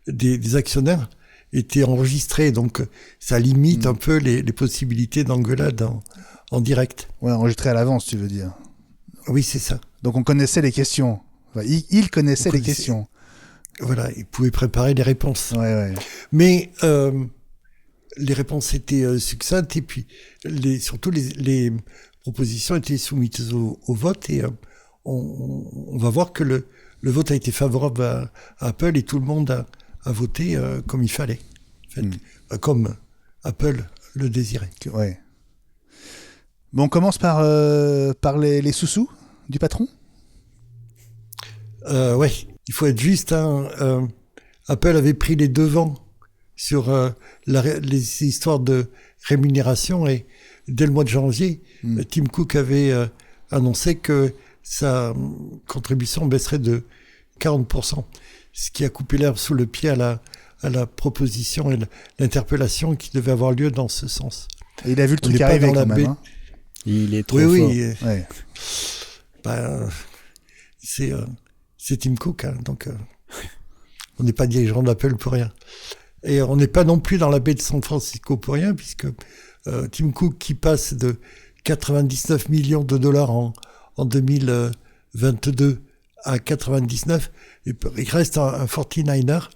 des actionnaires étaient enregistrées, donc ça limite un peu les possibilités d'engueulade en direct. Ouais, enregistré à l'avance, tu veux dire. Oui, c'est ça. Donc on connaissait les questions. Enfin, il connaissait les questions. Voilà, il pouvait préparer les réponses. Ouais. Mais les réponses étaient succinctes, et puis surtout les propositions étaient soumises au vote, et on va voir que le vote a été favorable à Apple, et tout le monde a voté comme il fallait, en fait, comme Apple le désirait. Ouais. Bon, on commence par les sous-sous du patron. Ouais, il faut être juste. Apple avait pris les devants sur les histoires de rémunération, et dès le mois de janvier, Tim Cook avait annoncé que sa contribution baisserait de 40%, ce qui a coupé l'herbe sous le pied à la proposition et l'interpellation qui devait avoir lieu dans ce sens. Et il a vu le truc arriver quand même. Il est trop fort. Oui. Ouais. C'est Tim Cook, donc on n'est pas dirigeant d'Apple pour rien. Et on n'est pas non plus dans la baie de San Francisco pour rien, puisque Tim Cook, qui passe de 99 millions de dollars en 2022 à 99, il reste un 49er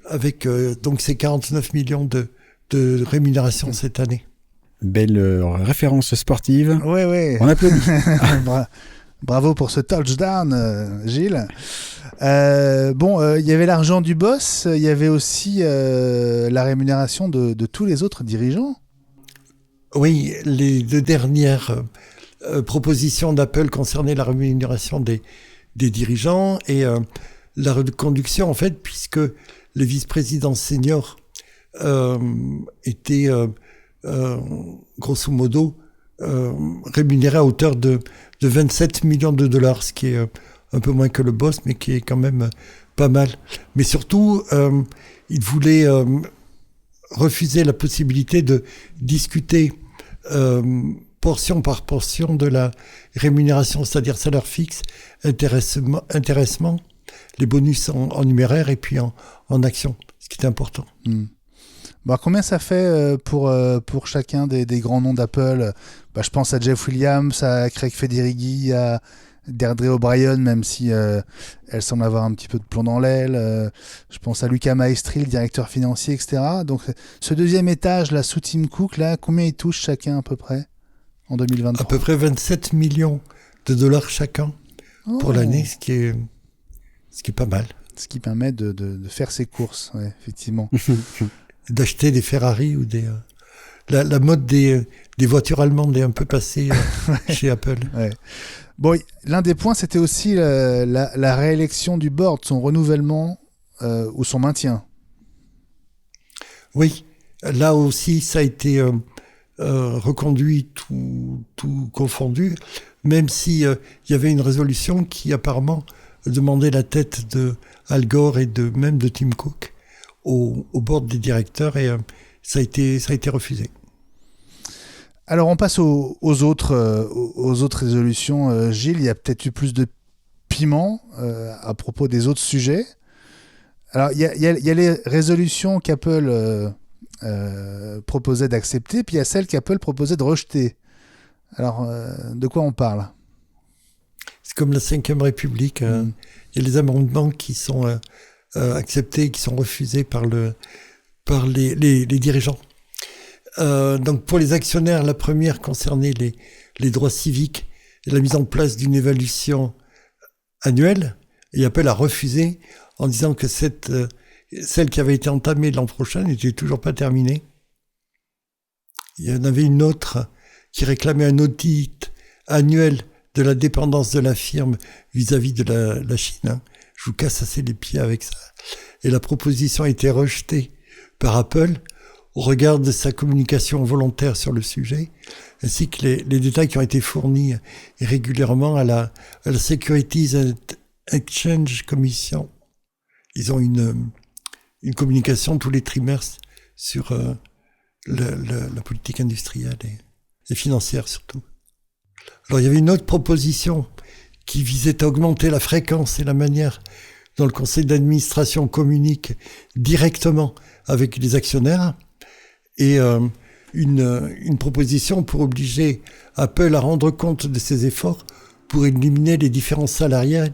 avec donc ses 49 millions de rémunération cette année. Belle référence sportive. Ouais. On applaudit. Bravo pour ce touchdown, Gilles. Il y avait l'argent du boss, il y avait aussi la rémunération de tous les autres dirigeants. Oui, les 2 dernières propositions d'Apple concernaient la rémunération des dirigeants et la reconduction, en fait, puisque les vice-présidents seniors étaient grosso modo rémunérés à hauteur de 27 millions de dollars, ce qui est un peu moins que le boss, mais qui est quand même pas mal. Mais surtout, ils voulaient refuser la possibilité de discuter portion par portion de la rémunération, c'est-à-dire salaire fixe, intéressement, les bonus en numéraire et puis en actions, ce qui est important. Combien ça fait pour chacun des grands noms d'Apple? Je pense à Jeff Williams, à Craig Federighi, à Deirdre O'Brien, même si elle semble avoir un petit peu de plomb dans l'aile. Je pense à Luca Maestri, le directeur financier, etc. Donc ce deuxième étage là, sous Tim Cook, là, combien ils touchent chacun à peu près en 2023? À peu près 27 millions de dollars chacun pour l'année, ce qui est pas mal. Ce qui permet de faire ses courses, ouais, effectivement. D'acheter des Ferrari ou des... La mode des voitures allemandes est un peu passée chez Apple. Ouais. Bon, l'un des points, c'était aussi la réélection du board, son renouvellement ou son maintien. Oui, là aussi, ça a été reconduit, tout confondu, même si y avait une résolution qui apparemment demandait la tête de Al Gore et même de Tim Cook au board des directeurs, et ça a été refusé. Alors on passe aux autres résolutions. Gilles, il y a peut-être eu plus de piment à propos des autres sujets. Alors il y a les résolutions qu'Apple proposait d'accepter, puis il y a celles qu'Apple proposait de rejeter. Alors de quoi on parle? C'est comme la 5e République. Il y a les amendements qui sont acceptés et qui sont refusés par les dirigeants. Donc pour les actionnaires, la première concernait les droits civiques et la mise en place d'une évaluation annuelle, et Apple a refusé en disant que celle qui avait été entamée l'an prochain n'était toujours pas terminée. Il y en avait une autre qui réclamait un audit annuel de la dépendance de la firme vis-à-vis de la Chine. Je vous casse assez les pieds avec ça. Et la proposition a été rejetée par Apple au regard de sa communication volontaire sur le sujet, ainsi que les détails qui ont été fournis régulièrement à la Securities and Exchange Commission. Ils ont une communication tous les trimestres sur la politique industrielle et financière surtout. Alors il y avait une autre proposition qui visait à augmenter la fréquence et la manière dont le conseil d'administration communique directement avec les actionnaires, et une proposition pour obliger Apple à rendre compte de ses efforts pour éliminer les différences salariales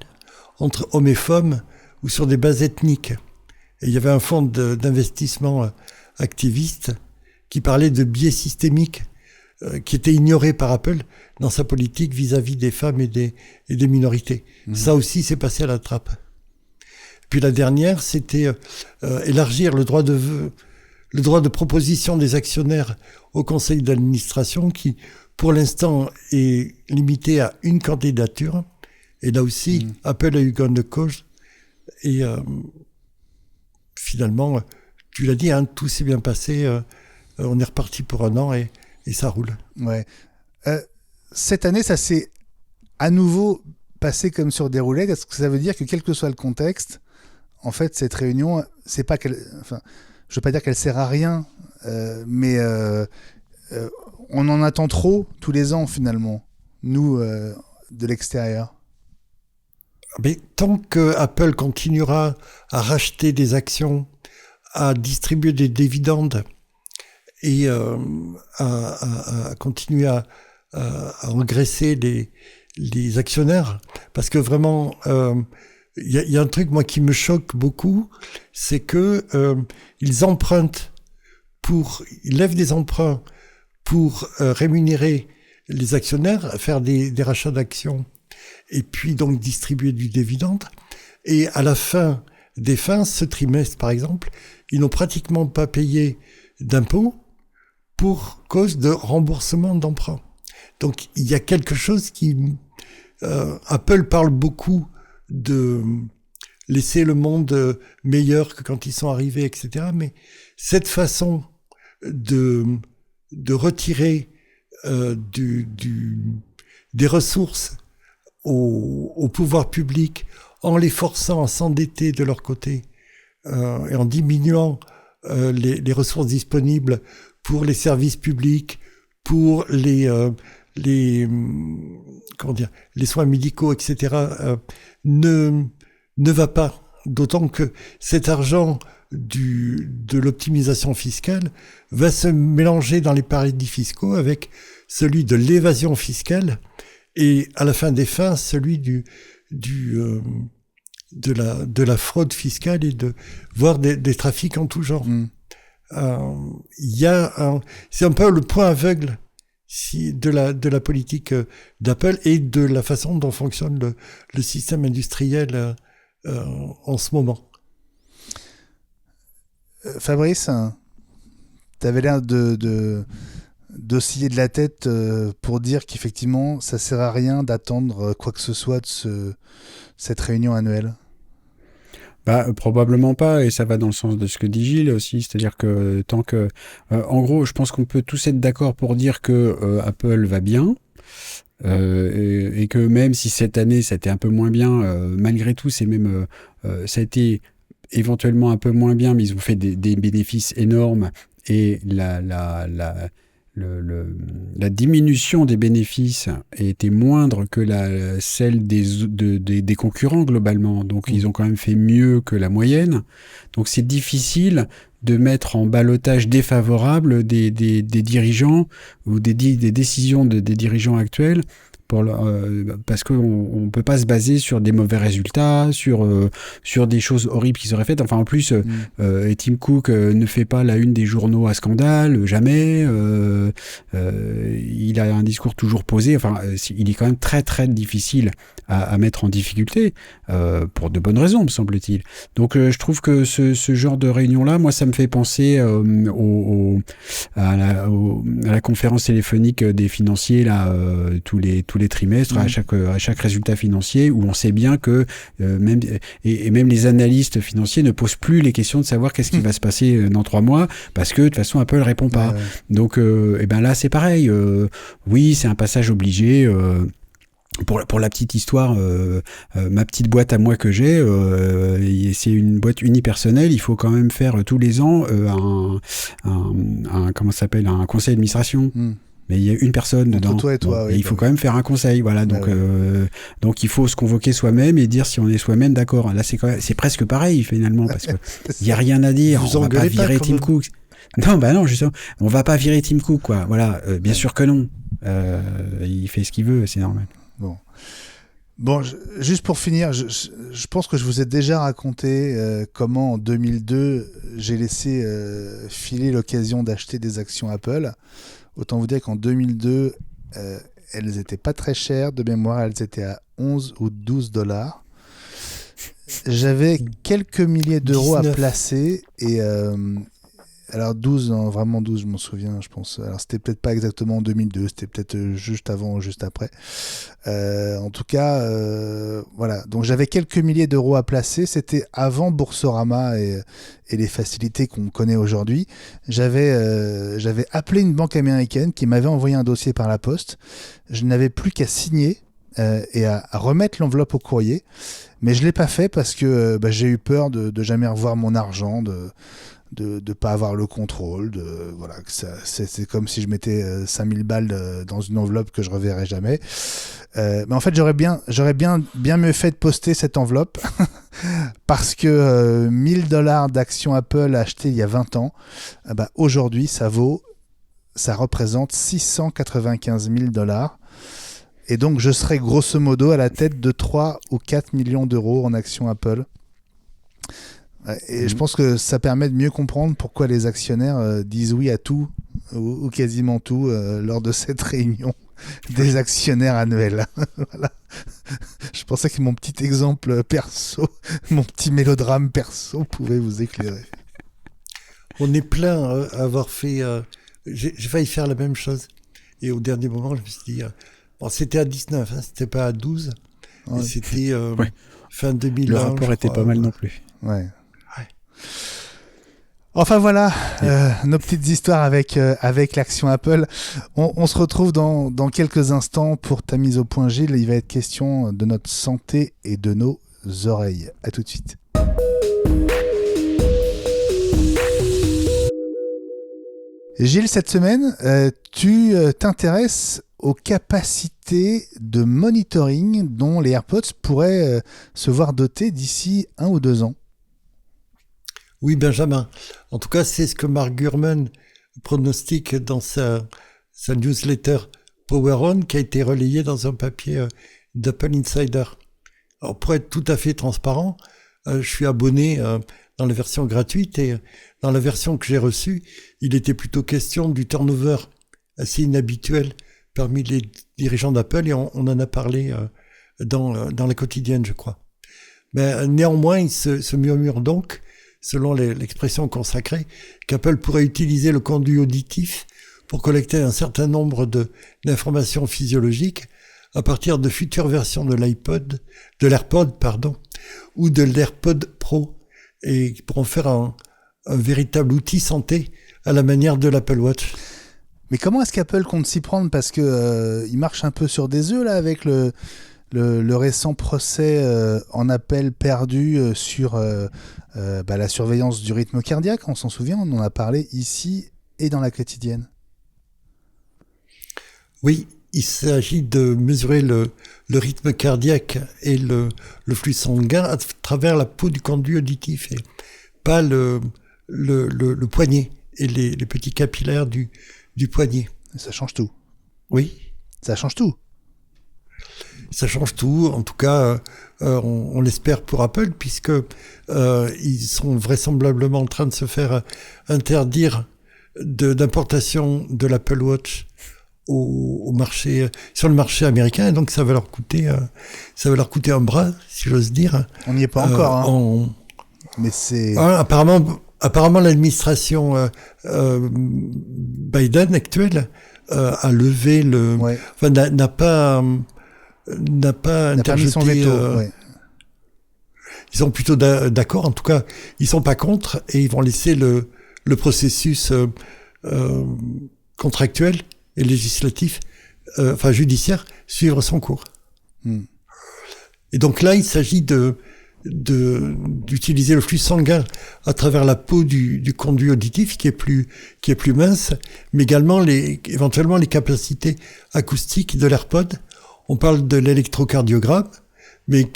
entre hommes et femmes ou sur des bases ethniques. Et il y avait un fonds d'investissement activiste qui parlait de biais systémiques qui étaient ignorés par Apple dans sa politique vis-à-vis des femmes et des minorités. Ça aussi, c'est passé à la trappe. Puis la dernière, c'était élargir le droit de proposition des actionnaires au conseil d'administration qui, pour l'instant, est limité à une candidature. Et là aussi, Apple a eu gain de cause. Et finalement, tu l'as dit, tout s'est bien passé. On est reparti pour un an et ça roule. Ouais. Cette année, ça s'est à nouveau passé comme sur des roulettes. Est-ce que ça veut dire que quel que soit le contexte, en fait, cette réunion, c'est pas qu'elle... Enfin, je veux pas dire qu'elle sert à rien, mais on en attend trop tous les ans, finalement, nous, de l'extérieur. Mais tant que Apple continuera à racheter des actions, à distribuer des dividendes et à continuer à engraisser les actionnaires, parce que vraiment, il y a un truc moi qui me choque beaucoup, c'est que ils lèvent des emprunts pour rémunérer les actionnaires, faire des rachats d'actions et puis donc distribuer du dividende. Et à la fin des fins, ce trimestre par exemple, ils n'ont pratiquement pas payé d'impôts pour cause de remboursement d'emprunt. Donc il y a quelque chose qui... Apple parle beaucoup de laisser le monde meilleur que quand ils sont arrivés, etc. Mais cette façon de retirer des ressources au pouvoir public en les forçant à s'endetter de leur côté et en diminuant les ressources disponibles pour les services publics, pour les soins médicaux, etc., ne va pas. D'autant que cet argent de l'optimisation fiscale va se mélanger dans les paradis fiscaux avec celui de l'évasion fiscale et à la fin des fins, celui de la fraude fiscale et voire des trafics en tout genre. C'est un peu le point aveugle de la politique d'Apple et de la façon dont fonctionne le système industriel en ce moment. Fabrice, tu avais l'air d'osciller de la tête pour dire qu'effectivement, ça sert à rien d'attendre quoi que ce soit de cette réunion annuelle. Probablement pas, et ça va dans le sens de ce que dit Gilles aussi, c'est-à-dire que tant que... en gros, je pense qu'on peut tous être d'accord pour dire que Apple va bien, et que même si cette année, ça a été un peu moins bien, malgré tout, ça a été éventuellement un peu moins bien, mais ils ont fait des bénéfices énormes, et la diminution des bénéfices était moindre que celle des concurrents globalement. Donc, ils ont quand même fait mieux que la moyenne. Donc, c'est difficile de mettre en ballottage défavorable des dirigeants ou des décisions des dirigeants actuels. Parce qu'on ne peut pas se baser sur des mauvais résultats, sur des choses horribles qu'ils auraient faites. Enfin, en plus, Tim Cook ne fait pas la une des journaux à scandale, jamais. Il a un discours toujours posé. Enfin, il est quand même très, très difficile à mettre en difficulté, pour de bonnes raisons, me semble-t-il. Donc, je trouve que ce genre de réunion-là, moi, ça me fait penser à la conférence téléphonique des financiers, là, tous les trimestres, à chaque résultat financier, où on sait bien que même les analystes financiers ne posent plus les questions de savoir qu'est-ce qui va se passer dans 3 mois, parce que de toute façon Apple répond pas. Donc là c'est pareil. Oui, c'est un passage obligé. Pour la petite histoire, ma petite boîte à moi que j'ai, c'est une boîte unipersonnelle. Il faut quand même faire tous les ans un conseil d'administration. Mais il y a une personne dedans. Entre toi et toi, et il faut quand même faire un conseil, voilà. Donc, donc il faut se convoquer soi-même et dire si on est soi-même d'accord. Là, c'est presque pareil finalement, parce que il y a rien à dire. On va pas virer Tim Cook. Non, justement, on va pas virer Tim Cook, quoi. Voilà, bien sûr que non. Il fait ce qu'il veut, c'est normal. Bon, juste pour finir, je pense que je vous ai déjà raconté comment en 2002 j'ai laissé filer l'occasion d'acheter des actions Apple. Autant vous dire qu'en 2002, elles n'étaient pas très chères de mémoire, elles étaient à 11 ou 12 $. J'avais quelques milliers d'euros 19. à placer et alors 12, non, vraiment 12, je m'en souviens, je pense. Alors c'était peut-être pas exactement en 2002, c'était peut-être juste avant ou juste après. En tout cas, voilà. Donc j'avais quelques milliers d'euros à placer. C'était avant Boursorama et les facilités qu'on connaît aujourd'hui. J'avais appelé une banque américaine qui m'avait envoyé un dossier par la poste. Je n'avais plus qu'à signer et à remettre l'enveloppe au courrier. Mais je l'ai pas fait parce que j'ai eu peur de jamais revoir mon argent, de pas avoir le contrôle, voilà, que c'est comme si je mettais 5000 balles dans une enveloppe que je reverrai jamais. Mais en fait, j'aurais bien mieux fait de poster cette enveloppe parce que 1000 $ d'actions Apple achetées il y a 20 ans, aujourd'hui, ça représente 695 000 $. Et donc, je serais grosso modo à la tête de 3 ou 4 millions d'euros en actions Apple. Et je pense que ça permet de mieux comprendre pourquoi les actionnaires disent oui à tout ou quasiment tout lors de cette réunion. des actionnaires annuels. Voilà. Je pensais que mon petit exemple perso, mon petit mélodrame perso pouvait vous éclairer. On est plein à avoir fait... j'ai failli faire la même chose. Et au dernier moment, je me suis dit... bon, c'était à 19, hein, c'était pas à 12. Ouais. Et c'était fin 2001. Le rapport était pas mal non plus. Ouais. Enfin voilà, nos petites histoires avec l'action Apple. On se retrouve dans quelques instants pour ta mise au point, Gilles. Il va être question de notre santé et de nos oreilles. À tout de suite. Gilles, cette semaine, tu t'intéresses aux capacités de monitoring dont les AirPods pourraient se voir dotés d'ici 1 ou 2 ans. Oui, Benjamin. En tout cas, c'est ce que Mark Gurman pronostique dans sa newsletter Power On, qui a été relayée dans un papier d'Apple Insider. Alors, pour être tout à fait transparent, je suis abonné dans la version gratuite et dans la version que j'ai reçue, il était plutôt question du turnover assez inhabituel parmi les dirigeants d'Apple et on en a parlé dans la quotidienne, je crois. Mais néanmoins, il se murmure donc, selon l'expression consacrée, qu'Apple pourrait utiliser le conduit auditif pour collecter un certain nombre d'informations physiologiques à partir de futures versions de l'AirPod, ou de l'AirPod Pro, et qui pourront faire un véritable outil santé à la manière de l'Apple Watch. Mais comment est-ce qu'Apple compte s'y prendre ? Parce que il marche un peu sur des œufs là avec le récent procès en appel perdu sur la surveillance du rythme cardiaque. On s'en souvient, on en a parlé ici et dans la quotidienne. Oui, il s'agit de mesurer le rythme cardiaque et le flux sanguin à travers la peau du conduit auditif et pas le poignet et les petits capillaires du poignet. Ça change tout. Oui. Ça change tout. Ça change tout. En tout cas, on l'espère pour Apple, puisque ils sont vraisemblablement en train de se faire interdire d'importation de l'Apple Watch au marché, sur le marché américain, et donc ça va leur coûter un bras, si j'ose dire. On n'y est pas encore. Mais c'est apparemment l'administration Biden actuelle a levé n'a pas interjeté son veto. Ils sont plutôt d'accord, en tout cas ils sont pas contre et ils vont laisser le processus contractuel et législatif, judiciaire, suivre son cours. Et donc là, il s'agit d'utiliser le flux sanguin à travers la peau du conduit auditif qui est plus mince, mais également éventuellement les capacités acoustiques de l'AirPod. On parle de l'électrocardiogramme, mais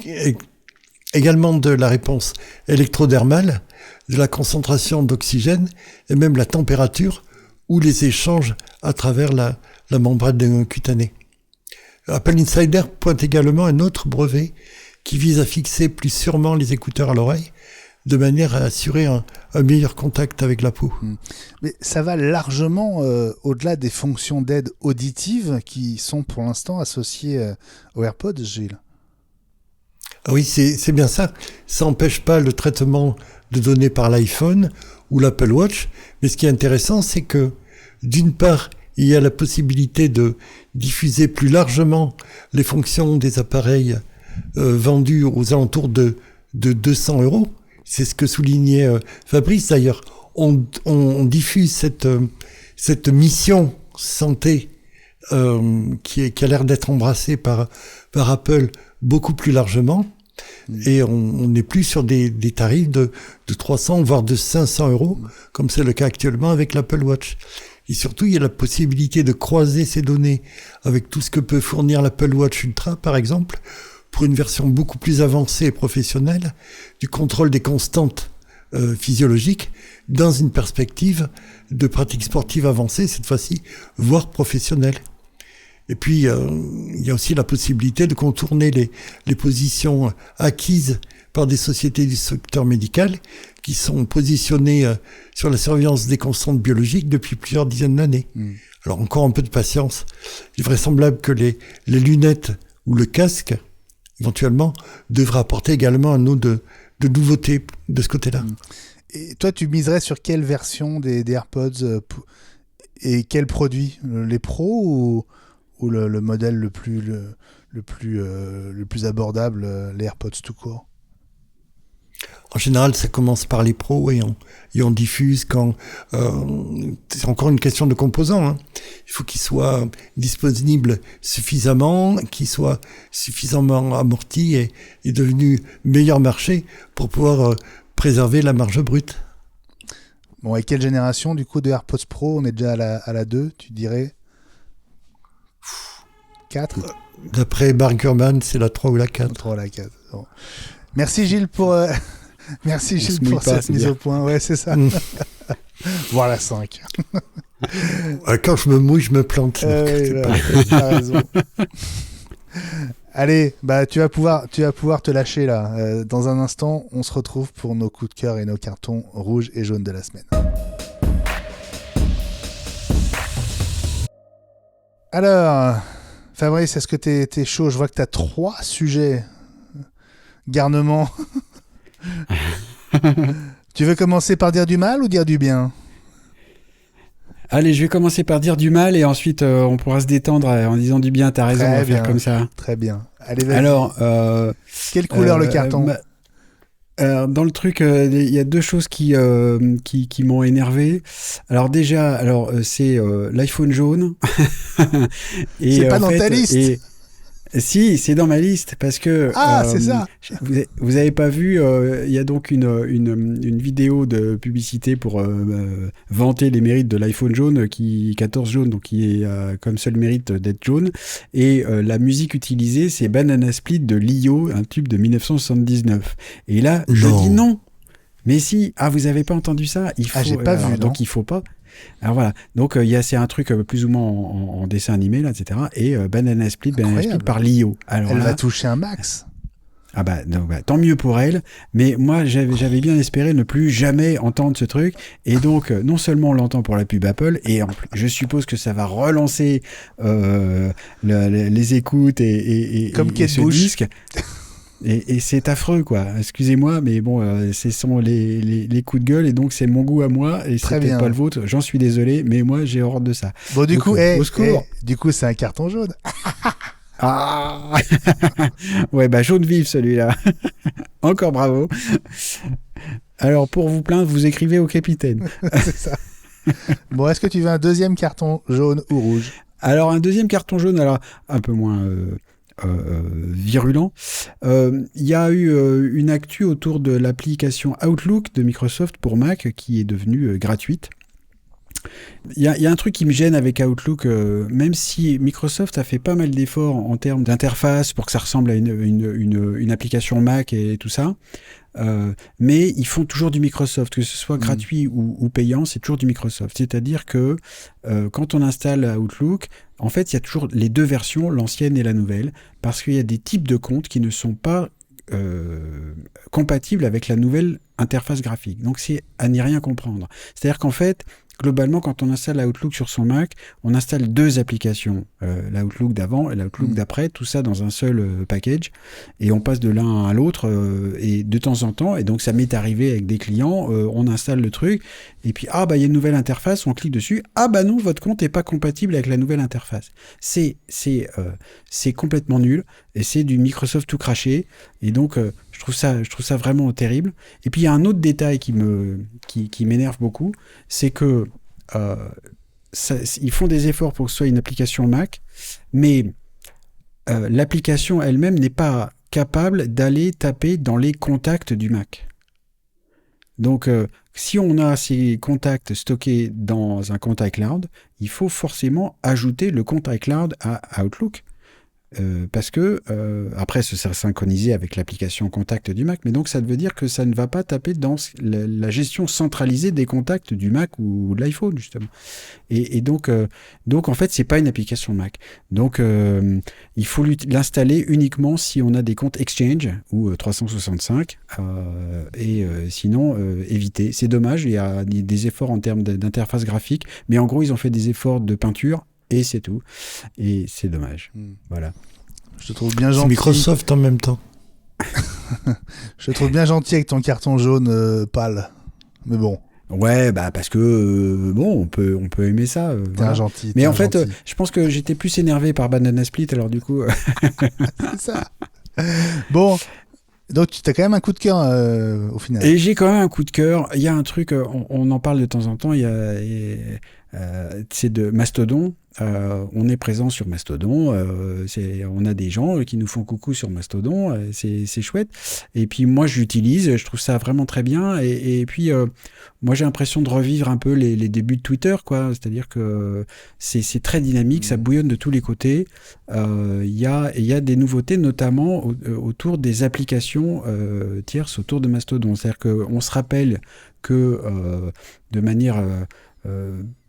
également de la réponse électrodermale, de la concentration d'oxygène et même la température ou les échanges à travers la membrane cutanée. Apple Insider pointe également un autre brevet qui vise à fixer plus sûrement les écouteurs à l'oreille, de manière à assurer un meilleur contact avec la peau. Mais ça va largement au-delà des fonctions d'aide auditive qui sont pour l'instant associées aux AirPods, Gilles. Ah oui, c'est bien ça. Ça n'empêche pas le traitement de données par l'iPhone ou l'Apple Watch, mais ce qui est intéressant, c'est que, d'une part, il y a la possibilité de diffuser plus largement les fonctions des appareils vendus aux alentours de 200 €. C'est ce que soulignait Fabrice d'ailleurs. On diffuse cette mission santé qui a l'air d'être embrassée par Apple beaucoup plus largement. Et on n'est plus sur des tarifs de 300 voire de 500 €, comme c'est le cas actuellement avec l'Apple Watch. Et surtout, il y a la possibilité de croiser ces données avec tout ce que peut fournir l'Apple Watch Ultra, par exemple, pour une version beaucoup plus avancée et professionnelle du contrôle des constantes physiologiques dans une perspective de pratique sportive avancée, cette fois-ci, voire professionnelle. Et puis, il y a aussi la possibilité de contourner les positions acquises par des sociétés du secteur médical qui sont positionnées sur la surveillance des constantes biologiques depuis plusieurs dizaines d'années. Alors encore un peu de patience. Il est vraisemblable que les lunettes ou le casque, éventuellement, devraient apporter également un lot de nouveautés de ce côté-là. Et toi, tu miserais sur quelle version des AirPods et quel produit? Les Pro ou le modèle le plus abordable, les AirPods tout court? En général, ça commence par les pros et on diffuse quand... c'est encore une question de composants. Hein. Il faut qu'ils soient disponibles suffisamment, qu'ils soient suffisamment amortis et devenus meilleur marché pour pouvoir préserver la marge brute. Bon, et quelle génération du coup de AirPods Pro? On est déjà à la 2, tu dirais 4? D'après Mark Gurman, c'est la 3 ou la 4. 3 ou la 4. Bon. Merci Gilles pour... Merci Gilles pour cette mise au point. Ouais, c'est ça. Voire la 5. Quand je me mouille, je me plante. T'as raison. Allez, bah tu vas pouvoir te lâcher là. Dans un instant, on se retrouve pour nos coups de cœur et nos cartons rouges et jaunes de la semaine. Alors, Fabrice, est-ce que t'es chaud? Je vois que t'as 3 sujets. Garnement. Tu veux commencer par dire du mal ou dire du bien? Allez, je vais commencer par dire du mal et ensuite on pourra se détendre en disant du bien. T'as raison, on va faire comme ça. Très bien. Allez, vas-y. Alors, quelle couleur le carton? Dans le truc, il y a 2 choses qui m'ont énervé. Alors déjà, c'est l'iPhone jaune. Et c'est pas dans ta liste. Si, c'est dans ma liste parce que c'est ça. Vous avez pas vu, il y a donc une vidéo de publicité pour vanter les mérites de l'iPhone jaune 14 jaune, donc qui est comme seul mérite d'être jaune, et la musique utilisée c'est Banana Split de Lio, un tube de 1979. Et là je dis non. Mais si, vous avez pas entendu ça? J'ai pas vu. Donc il faut pas. Alors voilà, donc c'est un truc plus ou moins en dessin animé là, etc. Et Banana Split par Lio. Alors elle va toucher un max. Tant mieux pour elle, mais moi j'avais bien espéré ne plus jamais entendre ce truc, et donc non seulement on l'entend pour la pub Apple, et en plus, je suppose que ça va relancer les écoutes et ce disque. Et c'est affreux, quoi. Excusez-moi, mais bon, ce sont les coups de gueule, et donc c'est mon goût à moi, et c'est peut-être pas le vôtre. J'en suis désolé, mais moi j'ai horreur de ça. Bon, du donc, coup, au secours. Du coup, c'est un carton jaune. Ouais, jaune vif celui-là. Encore bravo. Alors pour vous plaindre, vous écrivez au capitaine. C'est ça. Bon, est-ce que tu veux un deuxième carton jaune ou rouge? Alors un deuxième carton jaune, alors un peu moins virulent. Il y a eu une actu autour de l'application Outlook de Microsoft pour Mac qui est devenue gratuite. Il y a un truc qui me gêne avec Outlook, même si Microsoft a fait pas mal d'efforts en termes d'interface pour que ça ressemble à une application Mac et tout ça, mais ils font toujours du Microsoft, que ce soit gratuit ou payant, c'est toujours du Microsoft. C'est-à-dire que quand on installe Outlook, en fait, il y a toujours les 2 versions, l'ancienne et la nouvelle, parce qu'il y a des types de comptes qui ne sont pas compatibles avec la nouvelle interface graphique. Donc, c'est à n'y rien comprendre. C'est-à-dire qu'en fait, globalement, quand on installe l'Outlook sur son Mac, on installe 2 applications, l'Outlook d'avant et l'Outlook d'après, tout ça dans un seul package, et on passe de l'un à l'autre, et de temps en temps, et donc ça m'est arrivé avec des clients, on installe le truc, et puis il y a une nouvelle interface, on clique dessus, non, votre compte n'est pas compatible avec la nouvelle interface. C'est complètement nul, et c'est du Microsoft tout craché, et donc je trouve ça vraiment terrible. Et puis il y a un autre détail qui m'énerve beaucoup, c'est que ils font des efforts pour que ce soit une application Mac, mais l'application elle-même n'est pas capable d'aller taper dans les contacts du Mac. Donc si on a ces contacts stockés dans un compte iCloud, il faut forcément ajouter le compte iCloud à Outlook. Parce que, après, ce sera synchronisé avec l'application Contact du Mac, mais donc ça veut dire que ça ne va pas taper dans la gestion centralisée des contacts du Mac ou de l'iPhone, justement. Et donc, en fait, c'est pas une application Mac. Donc, il faut l'installer uniquement si on a des comptes Exchange ou 365, et sinon, éviter. C'est dommage, il y a des efforts en termes d'interface graphique, mais en gros, ils ont fait des efforts de peinture, et c'est tout. Et c'est dommage. Voilà. Je te trouve bien gentil. C'est Microsoft en même temps. Je te trouve bien gentil avec ton carton jaune pâle. Mais bon. Ouais, bah parce que on peut aimer ça. T'es Voilà. un gentil. Mais en fait, je pense que j'étais plus énervé par Banana Split, alors du coup. C'est ça. Bon. Donc, tu as quand même un coup de cœur au final. Et j'ai quand même un coup de cœur. Il y a un truc, on en parle de temps en temps. C'est de Mastodon. On est présent sur Mastodon. On a des gens qui nous font coucou sur Mastodon. C'est chouette. Et puis moi, je l'utilise. Je trouve ça vraiment très bien. Et puis, moi, j'ai l'impression de revivre un peu les débuts de Twitter, quoi. C'est-à-dire que c'est très dynamique. Ça bouillonne de tous les côtés. Il y a des nouveautés, notamment autour des applications tierces autour de Mastodon. C'est-à-dire qu'on se rappelle que de manière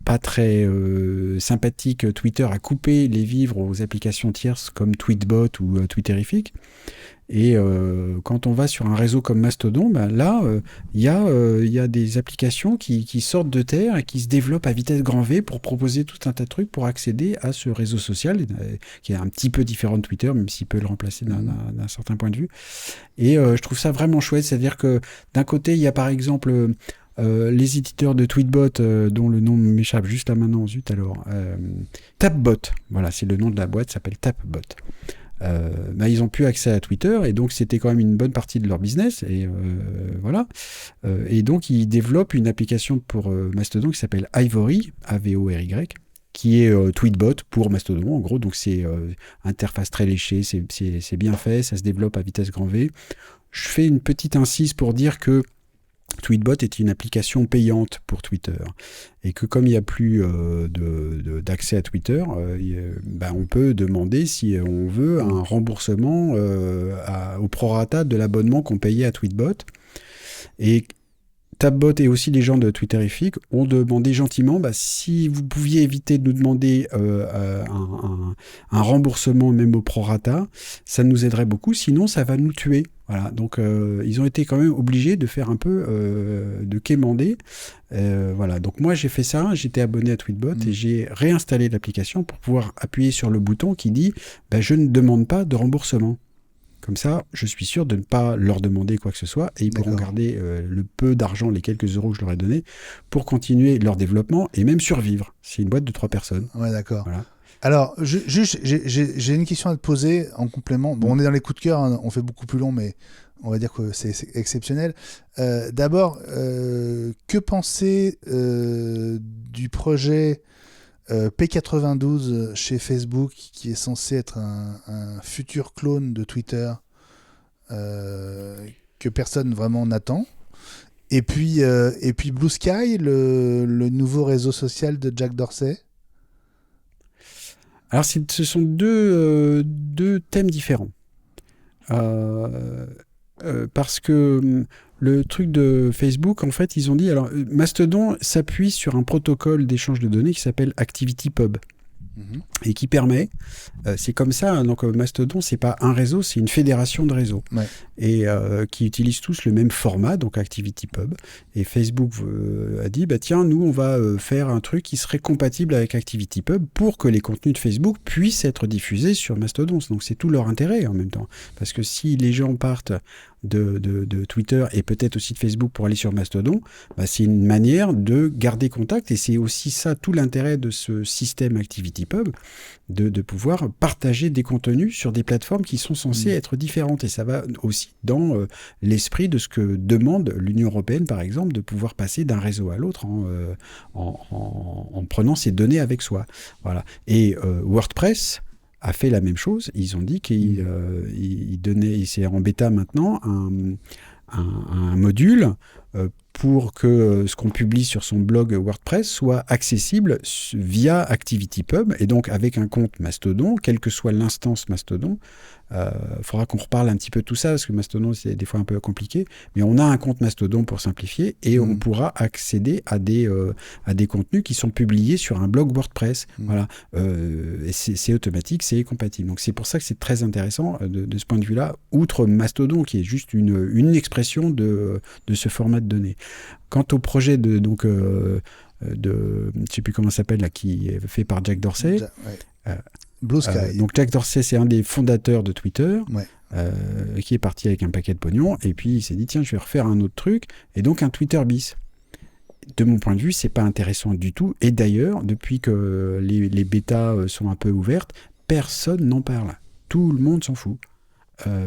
pas très sympathique, Twitter a coupé les vivres aux applications tierces comme Tweetbot ou Twitterific. Et quand on va sur un réseau comme Mastodon, là, il y a des applications qui sortent de terre et qui se développent à vitesse grand V pour proposer tout un tas de trucs pour accéder à ce réseau social, qui est un petit peu différent de Twitter, même s'il peut le remplacer d'un certain point de vue. Et je trouve ça vraiment chouette, c'est-à-dire que d'un côté, il y a par exemple les éditeurs de Tweetbot, dont le nom m'échappe juste là maintenant, Tapbot, voilà, c'est le nom de la boîte, ça s'appelle Tapbot. Ils ont pu accès à Twitter et donc c'était quand même une bonne partie de leur business et voilà. Et donc ils développent une application pour Mastodon qui s'appelle Ivory, AVORY, qui est Tweetbot pour Mastodon en gros. Donc c'est interface très léchée, c'est bien fait, ça se développe à vitesse grand V. Je fais une petite incise pour dire que Tweetbot est une application payante pour Twitter et que comme il n'y a plus d'accès à Twitter, on peut demander si on veut un remboursement au prorata de l'abonnement qu'on payait à Tweetbot. Et Tapbot et aussi les gens de Twitterific ont demandé gentiment si vous pouviez éviter de nous demander un remboursement même au prorata, ça nous aiderait beaucoup, sinon ça va nous tuer. Voilà, donc ils ont été quand même obligés de faire un peu de quémander. Voilà, donc moi j'ai fait ça, j'étais abonné à Tweetbot et j'ai réinstallé l'application pour pouvoir appuyer sur le bouton qui dit je ne demande pas de remboursement. Comme ça, je suis sûr de ne pas leur demander quoi que ce soit et ils pourront garder le peu d'argent, les quelques euros que je leur ai donnés pour continuer leur développement et même survivre. C'est une boîte de 3 personnes. Ouais, d'accord. Voilà. Alors, j'ai une question à te poser en complément. Bon, on est dans les coups de cœur, hein, on fait beaucoup plus long, mais on va dire que c'est exceptionnel. D'abord, que penser du projet P92 chez Facebook, qui est censé être un futur clone de Twitter que personne vraiment n'attend. Et puis Blue Sky, le nouveau réseau social de Jack Dorsey. Alors, ce sont deux thèmes différents. Parce que le truc de Facebook, en fait, ils ont dit... Alors, Mastodon s'appuie sur un protocole d'échange de données qui s'appelle ActivityPub. Et qui permet, c'est comme ça, hein, donc Mastodon, c'est pas un réseau, c'est une fédération de réseaux. Ouais. Et qui utilisent tous le même format, donc ActivityPub. Et Facebook a dit, tiens, nous, on va faire un truc qui serait compatible avec ActivityPub pour que les contenus de Facebook puissent être diffusés sur Mastodon. Donc, c'est tout leur intérêt en même temps. Parce que si les gens partent de Twitter et peut-être aussi de Facebook pour aller sur Mastodon, c'est une manière de garder contact et c'est aussi ça tout l'intérêt de ce système ActivityPub, de pouvoir partager des contenus sur des plateformes qui sont censées être différentes et ça va aussi dans l'esprit de ce que demande l'Union européenne par exemple, de pouvoir passer d'un réseau à l'autre en prenant ses données avec soi. Voilà. Et WordPress a fait la même chose. Ils ont dit qu'ils donnaient, c'est en bêta maintenant, un module pour que ce qu'on publie sur son blog WordPress soit accessible via ActivityPub, et donc avec un compte Mastodon, quelle que soit l'instance Mastodon. Faudra qu'on reparle un petit peu de tout ça, parce que Mastodon, c'est des fois un peu compliqué, mais on a un compte Mastodon pour simplifier, et on pourra accéder à des contenus qui sont publiés sur un blog WordPress. Voilà. Et c'est automatique, c'est compatible. Donc c'est pour ça que c'est très intéressant de ce point de vue-là, outre Mastodon, qui est juste une expression de ce format de données. Quant au projet de je ne sais plus comment ça s'appelle, là, qui est fait par Jack Dorsey. Blue Sky. Donc Jack Dorsey, c'est un des fondateurs de Twitter, qui est parti avec un paquet de pognon, et puis il s'est dit, tiens, je vais refaire un autre truc, et donc un Twitter bis. De mon point de vue, c'est pas intéressant du tout, et d'ailleurs, depuis que les bêtas sont un peu ouvertes, personne n'en parle. Tout le monde s'en fout.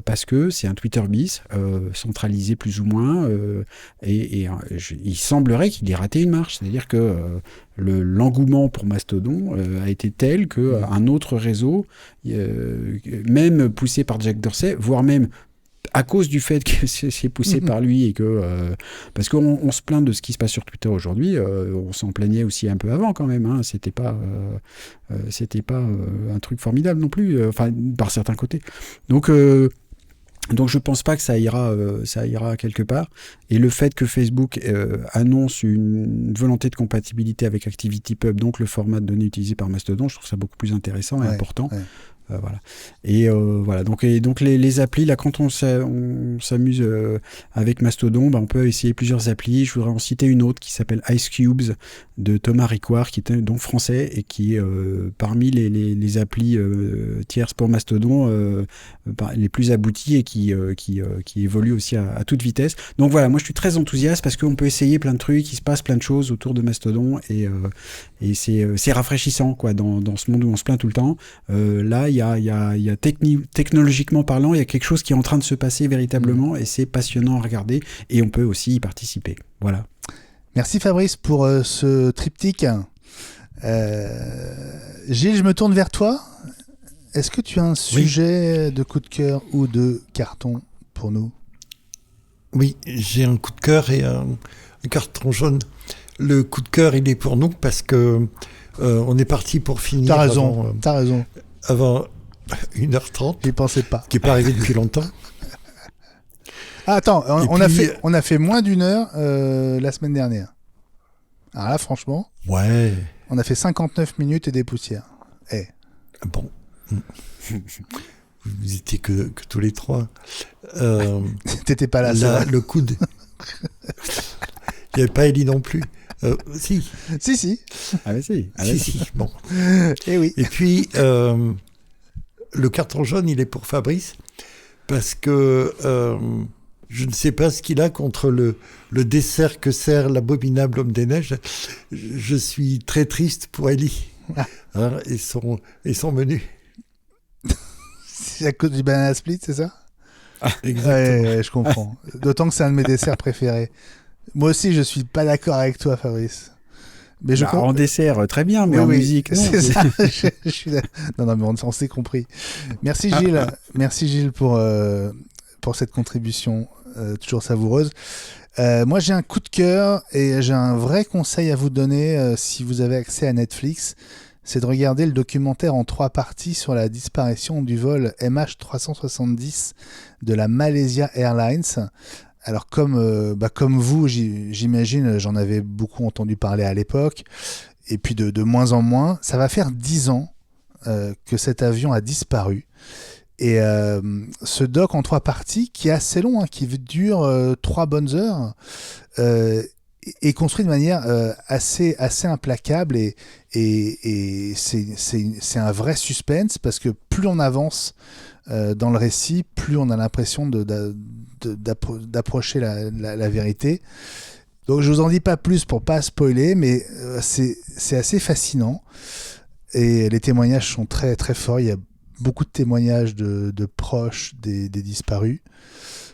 Parce que c'est un Twitter bis, centralisé plus ou moins, et il semblerait qu'il ait raté une marche. C'est-à-dire que l'engouement pour Mastodon a été tel qu'un autre réseau, même poussé par Jack Dorsey, voire même à cause du fait que c'est poussé par lui, et parce qu'on se plaint de ce qui se passe sur Twitter aujourd'hui, on s'en plaignait aussi un peu avant quand même, hein. C'était pas un truc formidable non plus, par certains côtés. Donc je pense pas que ça ira quelque part. Et le fait que Facebook annonce une volonté de compatibilité avec ActivityPub, donc le format de données utilisé par Mastodon, je trouve ça beaucoup plus intéressant et important. Ouais. Voilà. Et voilà. Donc les applis, là, quand on s'amuse avec Mastodon, on peut essayer plusieurs applis. Je voudrais en citer une autre qui s'appelle Ice Cubes de Thomas Ricoire, qui est donc français et qui est parmi les applis tierces pour Mastodon les plus abouties, et qui évolue aussi à toute vitesse. Donc voilà, moi je suis très enthousiaste parce qu'on peut essayer plein de trucs, il se passe plein de choses autour de Mastodon, et c'est rafraîchissant, quoi, dans ce monde où on se plaint tout le temps. Là, il y a technologiquement parlant, il y a quelque chose qui est en train de se passer véritablement, et c'est passionnant à regarder, et on peut aussi y participer. Voilà. Merci Fabrice pour ce triptyque. Gilles, je me tourne vers toi. Est-ce que tu as un sujet de coup de cœur ou de carton pour nous ? Oui, j'ai un coup de cœur et un carton jaune. Le coup de cœur, il est pour nous parce que on est parti pour finir. T'as raison. Avant 1h30. J'y pensais pas. Qui n'est pas arrivé depuis longtemps. Ah, attends, on a fait moins d'une heure la semaine dernière. Alors là, franchement. Ouais. On a fait 59 minutes et des poussières. Bon. Vous étiez que tous les trois. T'étais pas là. Le coude. Il n'y avait pas Ellie non plus. Si. Ah mais si. Si. Bon. Et oui. Et puis, le carton jaune, il est pour Fabrice, parce que je ne sais pas ce qu'il a contre le dessert que sert l'abominable homme des neiges. Je suis très triste pour Ellie et son menu. C'est à cause du banana split, c'est ça ? Exactement. Ouais, je comprends. D'autant que c'est un de mes desserts préférés. Moi aussi, je suis pas d'accord avec toi, Fabrice. Mais en dessert, très bien, mais en musique, non. C'est ça. je suis non, mais on s'est compris. Merci Gilles. Merci Gilles pour cette contribution toujours savoureuse. Moi, j'ai un coup de cœur et j'ai un vrai conseil à vous donner si vous avez accès à Netflix. C'est de regarder le documentaire en 3 parties sur la disparition du vol MH370 de la Malaysia Airlines. Alors comme vous, j'imagine, j'en avais beaucoup entendu parler à l'époque, et puis de moins en moins. Ça va faire 10 ans que cet avion a disparu. Et ce doc en 3 parties, qui est assez long, qui dure 3 bonnes heures, est construit de manière assez implacable, et c'est un vrai suspense, parce que plus on avance dans le récit, plus on a l'impression d'approcher la vérité. Donc je vous en dis pas plus pour pas spoiler, mais c'est assez fascinant, et les témoignages sont très très forts. Il y a beaucoup de témoignages de proches des disparus.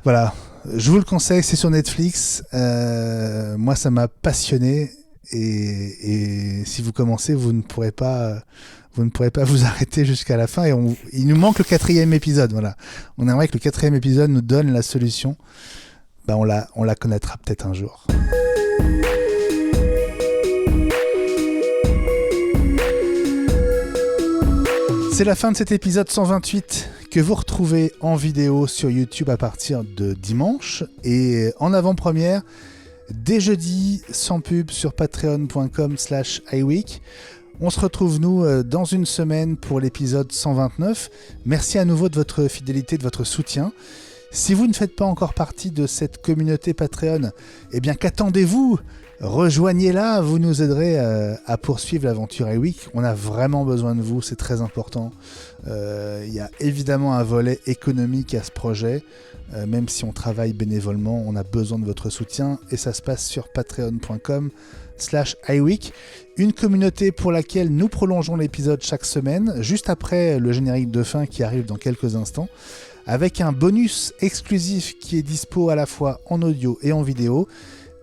Voilà, je vous le conseille, c'est sur Netflix. Moi, ça m'a passionné, et si vous commencez, vous ne pourrez pas vous arrêter jusqu'à la fin. Et il nous manque le 4e épisode. Voilà, on aimerait que le 4e épisode nous donne la solution. On la connaîtra peut-être un jour. C'est la fin de cet épisode 128 que vous retrouvez en vidéo sur YouTube à partir de dimanche et en avant-première dès jeudi sans pub sur patreon.com/iweek. On se retrouve nous dans une semaine pour l'épisode 129. Merci à nouveau de votre fidélité, de votre soutien. Si vous ne faites pas encore partie de cette communauté Patreon, eh bien qu'attendez-vous ? Rejoignez-la, vous nous aiderez à poursuivre l'aventure iWeek. On a vraiment besoin de vous, c'est très important. Il y a évidemment un volet économique à ce projet. Même si on travaille bénévolement, on a besoin de votre soutien et ça se passe sur patreon.com/iweek. Une communauté pour laquelle nous prolongeons l'épisode chaque semaine, juste après le générique de fin qui arrive dans quelques instants, avec un bonus exclusif qui est dispo à la fois en audio et en vidéo.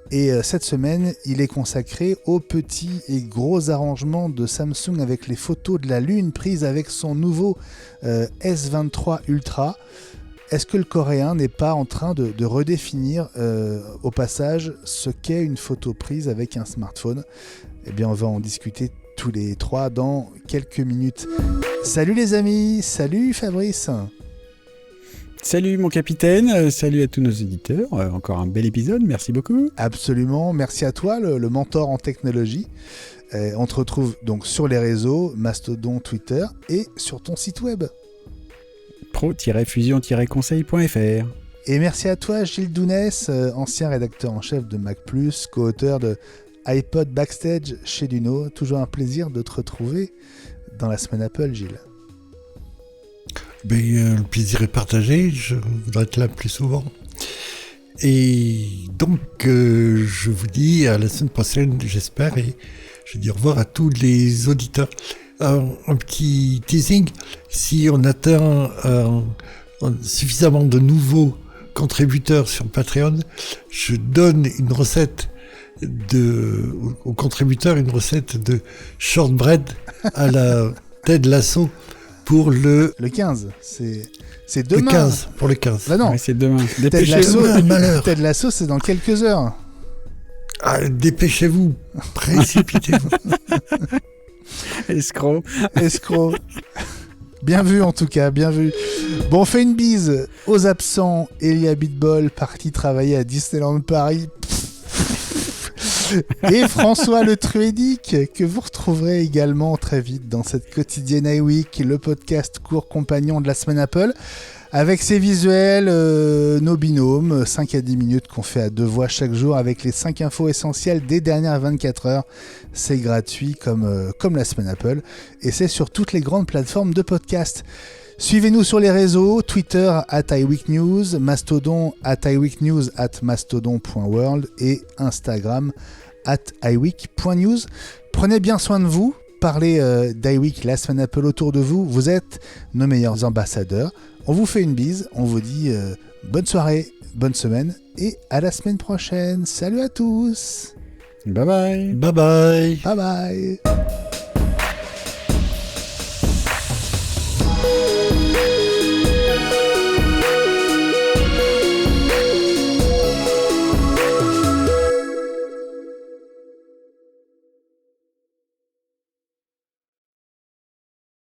Et cette semaine, il est consacré aux petits et gros arrangements de Samsung avec les photos de la Lune prises avec son nouveau S23 Ultra. Est-ce que le coréen n'est pas en train de redéfinir au passage ce qu'est une photo prise avec un smartphone ? Eh bien, on va en discuter tous les trois dans quelques minutes. Salut les amis, salut Fabrice. Salut mon capitaine, salut à tous nos auditeurs, encore un bel épisode, merci beaucoup. Absolument, merci à toi le mentor en technologie. On te retrouve donc sur les réseaux, Mastodon, Twitter et sur ton site web. pro-fusion-conseil.fr. Et merci à toi Gilles Dounès, ancien rédacteur en chef de Mac+, co-auteur de iPod Backstage chez Duno. Toujours un plaisir de te retrouver dans la semaine Apple, Gilles. Le plaisir est partagé, je voudrais être là plus souvent. Et donc, je vous dis à la semaine prochaine, j'espère, et je dis au revoir à tous les auditeurs. Un petit teasing, si on atteint suffisamment de nouveaux contributeurs sur Patreon, je donne une recette aux contributeurs, une recette de shortbread à la Ted Lasso pour le 15, c'est demain. Le 15, pour le 15. Bah non, Ouais, c'est demain. Ted Lasso, malheur. Ted Lasso, c'est dans quelques heures. Ah, dépêchez-vous, précipitez-vous. Escroc. Bien vu en tout cas, bien vu. Bon, on fait une bise aux absents. Elia Bitbol, parti travailler à Disneyland Paris. Et François Le Truédic, que vous retrouverez également très vite dans cette quotidienne iWeek, le podcast court compagnon de la semaine Apple, avec ses visuels, nos binômes, 5 à 10 minutes qu'on fait à deux voix chaque jour, avec les 5 infos essentielles des dernières 24 heures. C'est gratuit comme la semaine Apple, et c'est sur toutes les grandes plateformes de podcast. Suivez-nous sur les réseaux, Twitter @iWeekNews, Mastodon @iWeekNews @mastodon.world et Instagram @iWeek.news. Prenez bien soin de vous, parlez d'iWeek, la semaine Apple autour de vous, vous êtes nos meilleurs ambassadeurs. On vous fait une bise, on vous dit bonne soirée, bonne semaine et à la semaine prochaine. Salut à tous. Bye bye. Bye bye. Bye bye.